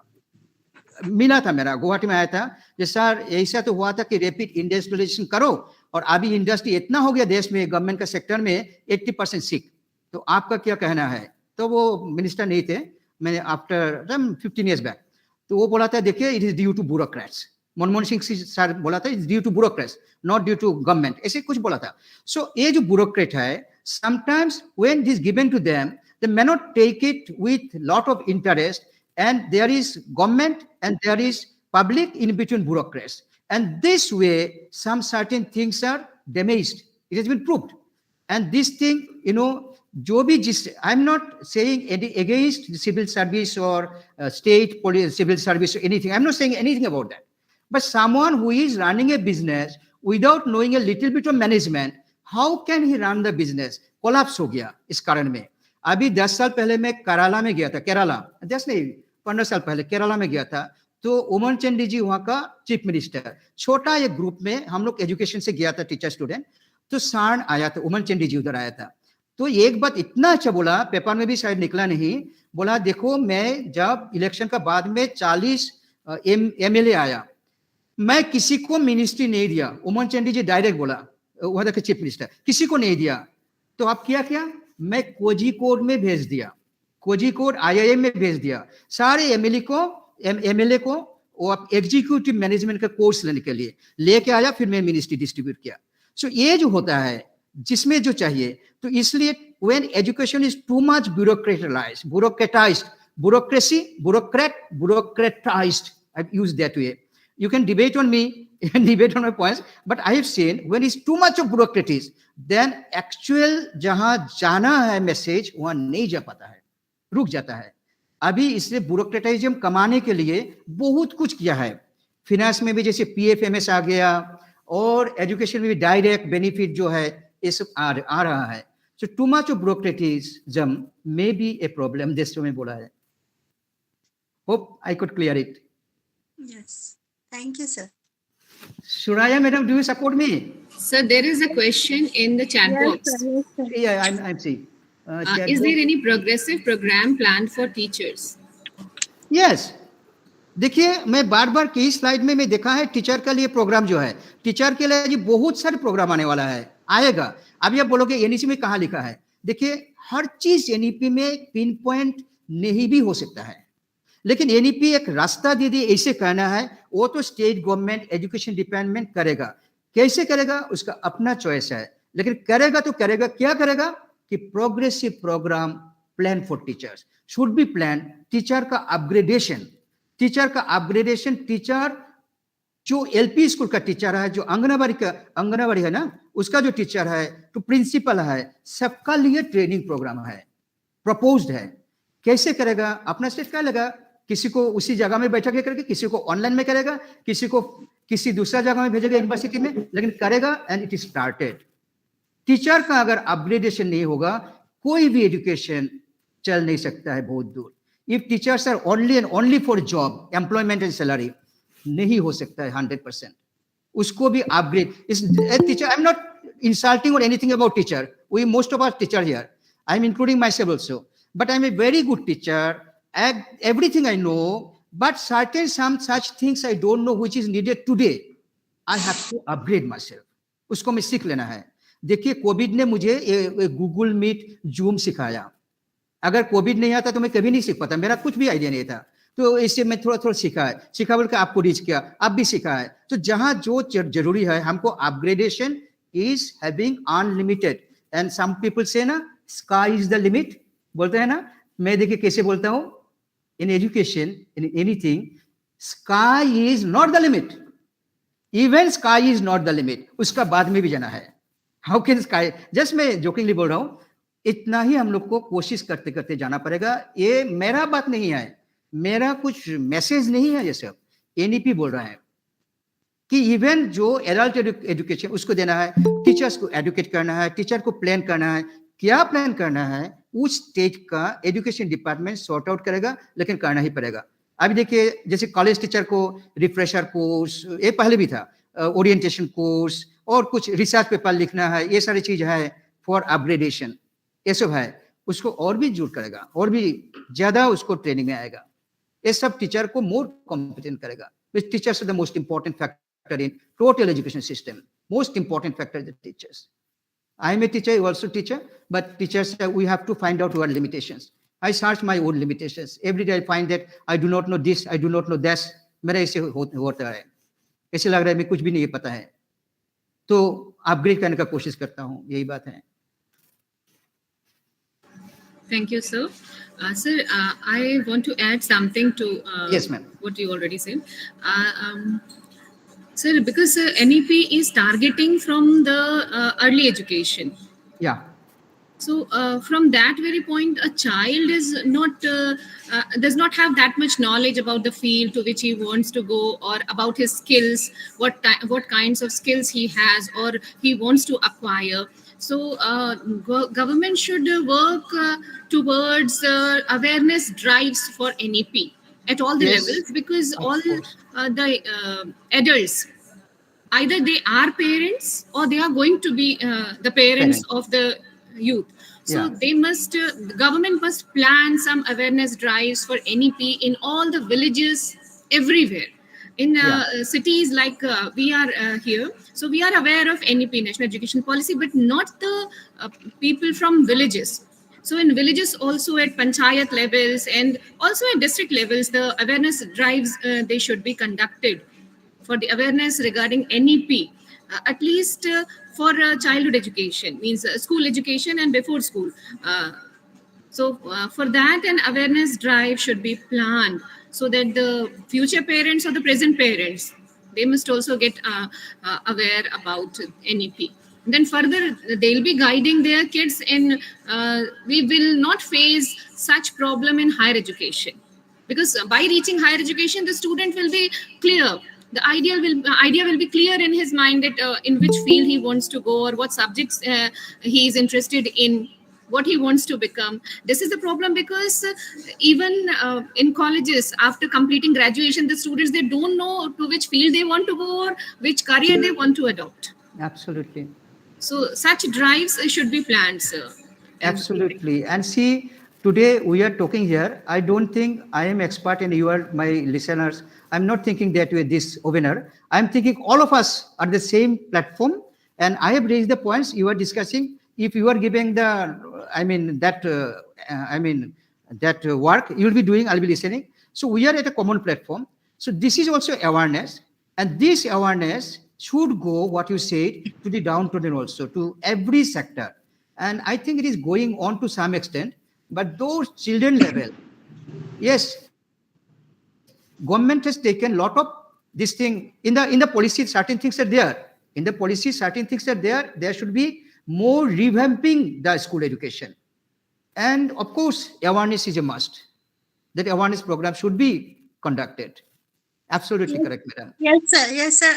मिला था, मेरा गुवाहाटी में आया था, कि सर ऐसा तो हुआ था कि रैपिड इंडस्ट्रियलाइजेशन करो, और अभी इंडस्ट्री इतना हो गया देश में, गवर्नमेंट का सेक्टर में 80% सिक, तो आपका क्या कहना है. तो वो मिनिस्टर नहीं थे, मैंने आफ्टर 15 years बैक, तो वो बोला था देखिए it is due to bureaucrats. Manmohan Singh sir बोला था it's due to bureaucrats, not due to government, ऐसे कुछ बोला था. सो ये जो ब्यूरोक्रेट है, sometimes when this given to them, they may not take it with lot of interest, and there is government and there is public in between bureaucrats, and this way some certain things are damaged. It has been proved. And this thing, you know, jo bhi jis, I'm not saying against civil service or state police civil service or anything, I'm not saying anything about that, but someone who is running a business without knowing a little bit of management, how can he run the business? Collapse ho gaya is karan mein. Abhi 10 साल पहले मैं केरला में गया था, Kerala, that's नहीं, 15 साल पहले केरला में गया था, तो ओमन चंडी जी वहाँ का चीफ मिनिस्टर, छोटा एक ग्रुप में हम लोग एजुकेशन से गया था, टीचर स्टूडेंट, तो साण आया था, ओमन चंडी जी उधर आया था। तो एक बात इतना अच्छा बोला, पेपर में भी शायद निकला नहीं, बोला देखो मैं जब इलेक्शन का बाद में 40 MLA आया, मैं किसी को मिनिस्ट्री नहीं दिया। ओमन चंडी जी डायरेक्ट बोला, वहां के चीफ मिनिस्टर, किसी को नहीं दिया। तो आप क्या मैं कोझिकोड में भेज दिया, कोझिकोड IIM में भेज दिया सारे MLA को वो आप एग्जीक्यूटिव मैनेजमेंट का कोर्स लेने के लिए लेके आया, फिर मैं मिनिस्ट्री डिस्ट्रीब्यूट किया। सो ये जो होता है जिसमें जो चाहिए, तो इसलिए when education is too much bureaucratized, bureaucratized, I've used that way. You can debate on me and debate on my points, but I have seen when it's too much of bureaucracy, then actual जहां जाना है message वहां नहीं जा पाता है, रुक जाता है। अभी इसलिए ब्यूरोक्रेटाइज्म कमाने के लिए बहुत कुछ किया है, फिनेंस में भी जैसे PFMS आ गया, और एजुकेशन में भी डायरेक्ट बेनिफिट जो है ये सब आ रहा है। So too much of bureaucratism may be a problem, देशों में बोला है। Hope I could clear it. Yes. Thank you, sir. Suraya madam, do you support me? Sir, there is a question in the chat Yes, box. sir, yes, sir. Yeah, I'm seeing. Is there any progressive program planned for teachers? Yes. देखिए मैं बार बार कई slide में मैं देखा है teacher के लिए programme जो है, टीचर के लिए जी बहुत सारे प्रोग्राम आने वाला है, आएगा। अभी आप बोलोगे NEP में कहाँ लिखा है? देखिए हर चीज NEP में पिन पॉइंट नहीं भी हो सकता है, लेकिन NEP एक रास्ता दे दी ऐसे करना है, वो तो स्टेट गवर्नमेंट एजुकेशन डिपार्टमेंट करेगा। कैसे करेगा उसका अपना चॉइस है, लेकिन करेगा तो करेगा, क्या करेगा कि progressive programme plan for teachers should be plan. Teacher का अपग्रेडेशन, टीचर जो LP स्कूल का टीचर है, जो आंगनबाड़ी है ना, उसका जो टीचर है, तो प्रिंसिपल है, सबका लिए ट्रेनिंग प्रोग्राम है, प्रपोज्ड है। कैसे करेगा? अपना स्टेट क्या लगा, किसी को उसी जगह में बैठा के करेगा, किसी को ऑनलाइन में करेगा, किसी को किसी दूसरा जगह में भेजेगा यूनिवर्सिटी में, लेकिन करेगा। And it is started. Teacher का अगर अपग्रेडेशन नहीं होगा, कोई भी एजुकेशन चल नहीं सकता है बहुत दूर। If teachers are only and only for job, employment and salary, नहीं हो सकता है 100%। उसको भी अपग्रेड। इस teacher, I am not insulting or anything about teacher. We most of our teacher here. I'm including myself also. But I'm a very good teacher. Everything I know, but certain some such things I don't know which is needed today. I have to upgrade myself. उसको मैं सीख लेना है। देखिए Covid ने मुझे Google meet, zoom सिखाया। अगर कोविड नहीं आता तो मैं कभी नहीं सीख पाता, मेरा कुछ भी आइडिया नहीं था। तो इससे मैं थोड़ा थोड़ा सीखा बोल के आपको रीच किया, आप भी सीखा है। तो जहां जो जरूरी है, हमको upgradation is having unlimited, and some people say ना sky is the limit, बोलते हैं ना। मैं देखिए कैसे बोलता हूँ, in education, in anything, sky is not the limit, even sky is not the limit, उसका बाद में भी जाना है। How can sky, just मैं जोकिंगली बोल रहा हूँ, इतना ही हम लोग को कोशिश करते करते जाना पड़ेगा। ये मेरा बात नहीं है, मेरा कुछ मैसेज नहीं है, ये सब NEP बोल रहा है कि इवन जो एडल्ट एजुकेशन उसको देना है, टीचर्स को एडुकेट करना है, टीचर को प्लान करना है। क्या प्लान करना है उस स्टेज का एजुकेशन डिपार्टमेंट सॉर्ट आउट करेगा, लेकिन करना ही पड़ेगा। अभी देखिए जैसे कॉलेज टीचर को रिफ्रेशर कोर्स, ये पहले भी था, ओरिएंटेशन कोर्स और कुछ रिसर्च पेपर लिखना है, ये सारी चीज है फॉर अपग्रेडेशन, ये सब है। उसको और भी जुड़ करेगा, और भी ज्यादा उसको ट्रेनिंग में आएगा। ये सब टीचर को मोर कॉम्पिटेंट करेगा। Teachers are the most important factor in total education system. Most important factor is the teachers. I am a teacher, you also teacher, but teachers, we have to find out our limitations. I search my own limitations. Every day I find that I do not know this, I do not know that. मेरा ऐसे होता है, ऐसे लग रहा है मैं कुछ भी नहीं पता है, तो अपग्रेड करने का कोशिश करता हूँ, यही बात है। Thank you, sir. Sir, I want to add something to Yes, ma'am. what you already said. Sir, because NEP is targeting from the early education. Yeah. So from that very point, a child is not does not have that much knowledge about the field to which he wants to go, or about his skills, what kinds of skills he has or he wants to acquire. So government should work towards awareness drives for NEP. at all the Yes, levels, because of all course. the adults, either they are parents or they are going to be the parents Parents. of the youth. So Yeah. they must, the government must plan some awareness drives for NEP in all the villages, everywhere. In Yeah. cities like we are here, so we are aware of NEP, National Education Policy, but not the people from villages. So in villages, also at panchayat levels and also at district levels, the awareness drives they should be conducted for the awareness regarding NEP, at least for childhood education, means school education and before school. So for that, an awareness drive should be planned so that the future parents or the present parents, they must also get aware about NEP. Then further, they'll be guiding their kids in. We will not face such problem in higher education, because by reaching higher education, the student will be clear. The idea will be clear in his mind that in which field he wants to go or what subjects he is interested in, what he wants to become. This is the problem, because even in colleges, after completing graduation, the students, they don't know to which field they want to go or which career they want to adopt. Absolutely. So such drives should be planned, sir. And Absolutely. And see, today we are talking here. I don't think I am expert and you are my listeners. I'm not thinking that way, this webinar. I'm thinking all of us are the same platform. And I have raised the points you are discussing. If you are giving the, that work you'll be doing, I'll be listening. So we are at a common platform. So this is also awareness. And this awareness should go, what you said, to the downtrodden also, to every sector. And I think it is going on to some extent, but those children level, yes, government has taken lot of this thing in the policy. Certain things are there in the policy, certain things are there. There should be more revamping the school education, and of course awareness is a must. That awareness program should be conducted. Absolutely Yes, correct, madam. yes, sir. Yes, sir.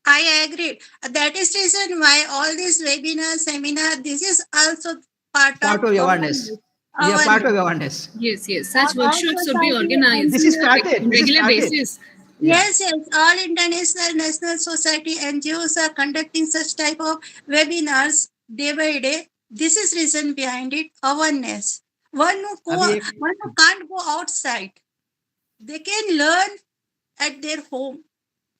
I agree. That is reason why all these webinar, seminar, this is also part of Part of awareness. awareness. Yeah, part of Awareness. awareness. yes, yes, such All workshops should be society organized This is NGOs. started. on This is regular started. basis. Yeah. Yes, yes. All international, national society NGOs are conducting such type of webinars day by day. This is reason behind it. Awareness. अभी एक One who can't go outside, they can learn at their home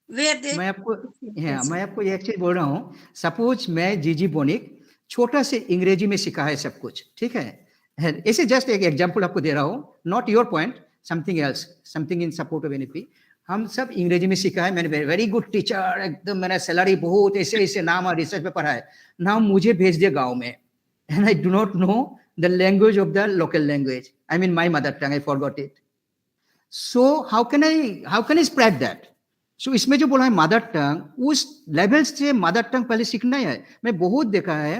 where they. मैं आपको Yes. मैं आपको एक चीज बोल रहा हूँ. सपोज मैं जीजी बोनिक छोटा से अंग्रेजी में सीखा है सब कुछ, ठीक है. ऐसे जस्ट एक एग्जांपल आपको दे रहा हूँ, not your point, something else, something in support of NEP. हम सब अंग्रेजी में सीखा है. मैंने वेरी गुड टीचर, एकदम मेरा सैलरी बहुत, ऐसे ऐसे नाम और रिसर्च में पढ़ा है. नाम मुझे भेज दिया गाँव में, and I do not know the language of the local language. I mean my mother tongue, I forgot it. So how can I spread that? So इसमें जो बोला है मदर टंग, उस लेवल से मदर टंग पहले सीखना है. मैं बहुत देखा है,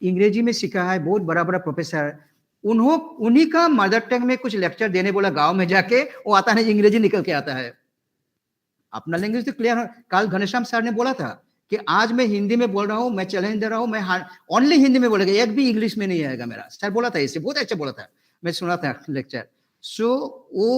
अंग्रेजी में सीखा है, बहुत बड़ा बड़ा प्रोफेसर, उन्हीं का मदर टंग में कुछ लेक्चर देने बोला गांव में जाके, वो आता नहीं, अंग्रेजी निकल के आता है. अपना लैंग्वेज तो क्लियर. कल घनश्याम सर ने बोला था कि आज मैं हिंदी में बोल रहा हूँ, मैं चैलेंज दे रहा हूँ, मैं ओनली हिंदी में बोलेगा, एक भी इंग्लिश में नहीं आएगा मेरा. सर बोला था, इससे बहुत अच्छा बोला था, मैं सुना था लेक्चर. सो वो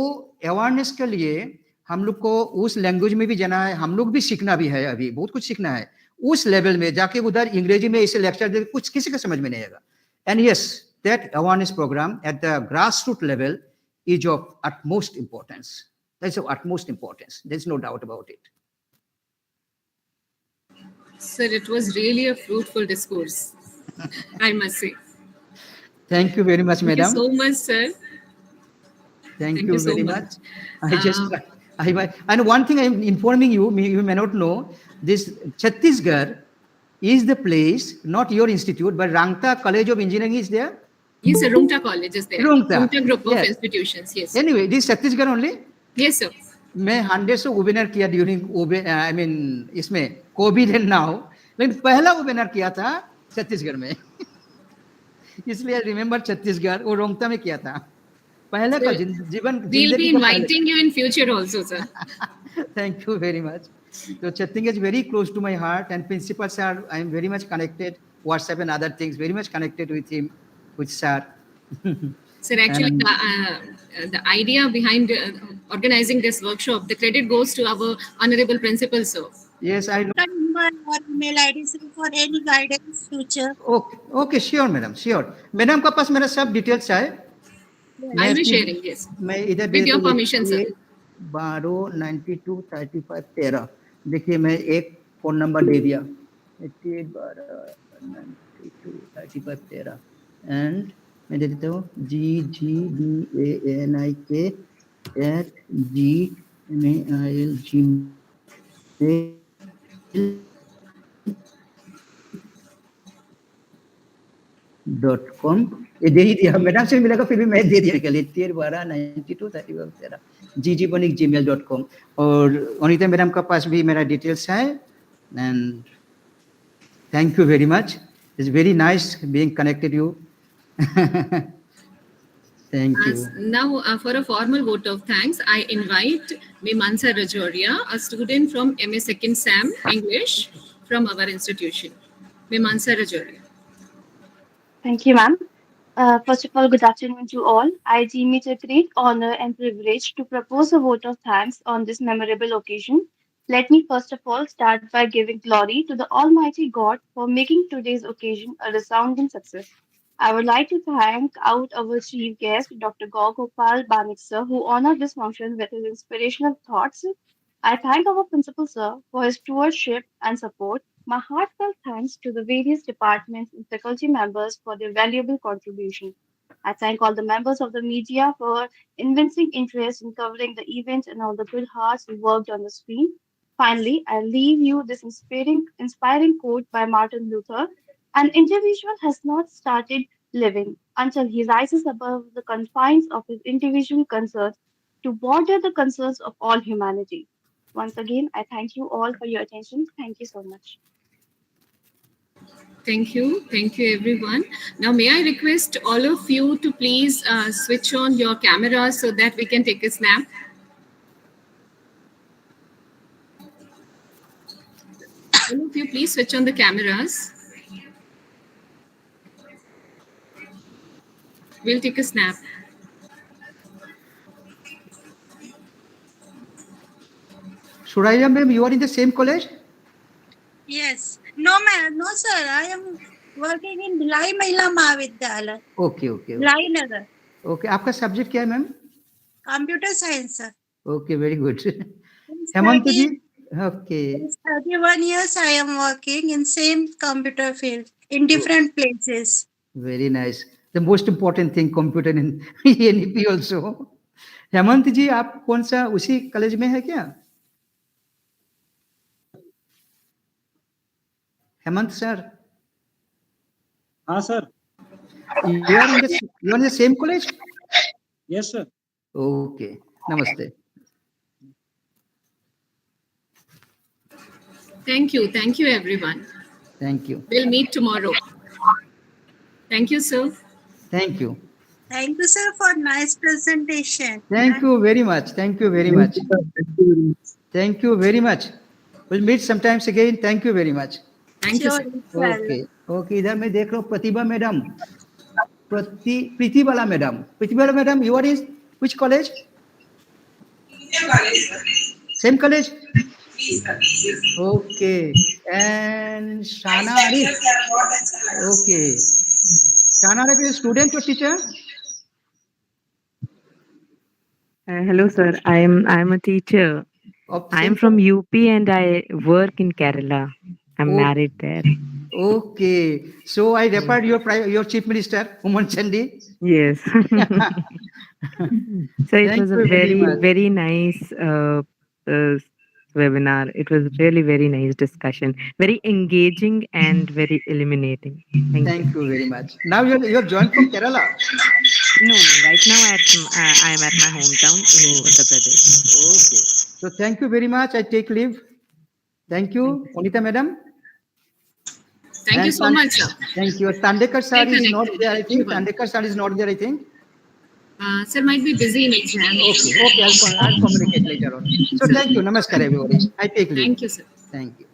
अवेयरनेस के लिए हम लोग को उस लैंग्वेज में भी जाना है, हम लोग भी सीखना भी है, अभी बहुत कुछ सीखना है. उस लेवल में जाके उधर अंग्रेजी में ऐसे लेक्चर दे, कुछ किसी का समझ में नहीं आएगा. And yes, that awareness programme at the grass root level is of utmost importance. That's of utmost importance. There's no doubt about it. Sir, it was really a fruitful discourse, I must say. Thank you very much, Thank you madam. so much, sir. Thank Thank you you so very much. much. And one thing I'm informing you, you may not know, this Chhattisgarh is the place, not your institute, but Rangta College of Engineering is there. Yes, sir. Rungta College is there. Rungta. Group of Yes. institutions. Yes. Anyway, this Chhattisgarh only. Yes, sir. मैं 100 webinar किया during इसमें Covid and now, लेकिन पहला webinar किया था छत्तीसगढ़ में. इसलिए remember Chhattisgarh, वो रोंगता में किया था पहले का जीवन. We'll be inviting you in future also, sir. Thank you very much. So Chhattisgarh is very close to my heart, and principal sir, I am very much connected, WhatsApp and other things, very much connected with him, with sir. Sir, actually, And the idea behind organizing this workshop, the credit goes to our honorable principal, sir. yes, I know. Number or email ID sir, for any guidance future. Okay okay sure madam sure. Madam का पास मेरा सब details है। I'll be sharing, yes. मैं इधर With your देखो permission, sir. 12923513 देखिए मैं एक फोन नंबर दे दिया 8812923513 एंड मैं दे देता हूँ GGDANIK@gmail.com ये दे ही दिया। मैडम से मिलेगा फिर भी मैं दे दिया कल 8812923513 ggbonik@gmail.com। और अनीता मैडम का पास भी मेरा डिटेल्स है। And thank you very much, it's very nice being connected you. Thank you. Now, for a formal vote of thanks, I invite Mimansa Rajoria, a student from MA Second SAM English from our institution. Mimansa Rajoria. Thank you, ma'am. First of all, good afternoon to all. I deem it a great honor and privilege to propose a vote of thanks on this memorable occasion. Let me first of all start by giving glory to the Almighty God for making today's occasion a resounding success. I would like to thank out our chief guest, Dr. Gopal Banik sir, who honored this function with his inspirational thoughts. I thank our principal sir for his stewardship and support. My heartfelt thanks to the various departments and faculty members for their valuable contribution. I thank all the members of the media for evincing interest in covering the event and all the good hearts who worked on the screen. Finally, I leave you this inspiring quote by Martin Luther: "An individual has not started living until he rises above the confines of his individual concerns to border the concerns of all humanity." Once again, I thank you all for your attention. Thank you so much. Thank you everyone. Now, may I request all of you to please switch on your cameras so that we can take a snap. All of you, please switch on the cameras. We'll take a snap. Suraya ma'am, you are in the same college? Yes. No, ma'am. No, sir. I am working in Bhilai Mahila Mahavidyalaya. Okay, okay, okay. Bhilai Nagar. Okay, आपका subject क्या है ma'am? Computer science, sir. Okay, very good. Since Hemant 30 ji, okay, since 31 years I am working in same computer field in different places. very nice. The most important thing, computer in NEP also. Hemant ji, आप कौन सा उसी college में है क्या? Hemant sir, हाँ sir, you are in the same college? yes sir. Okay, namaste. Thank you everyone. Thank you. We'll meet tomorrow. Thank you, sir. Thank you. Thank you, sir, for nice presentation. Thank you very much. Thank you very much. Thank you very much. We'll meet sometimes again. Thank you very much. Thank you, Sure, sir. well. Okay okay, इधर मैं देख रहा हूँ Pratibha madam, Pritibala madam. Pritibala madam, you are in which college? Same college? Okay, and Shana Arif, okay, Shana Arif is student और teacher? Hello, sir. I'm a teacher. I'm from UP and I work in Kerala. I'm married there. Okay, so I referred your chief minister, Umar Chandi. Yes. So it Thank was a you very much. very nice webinar. It was really very nice discussion. Very engaging and very illuminating. Thank you very much. Now you have joined from Kerala. No, right now I am at my hometown, Uttar Pradesh. Okay. So thank you very much. I take leave. Thank you, Onita madam. Thank you so much, sir. Thank you. Tandekar sir Stay is not connected. there, I think. Everyone. Tandekar sir is not there, I think. Sir might be busy in exam. Okay, I'll communicate later on. So thank you. Namaskar, everybody. I take leave. Thank you, sir. Thank you.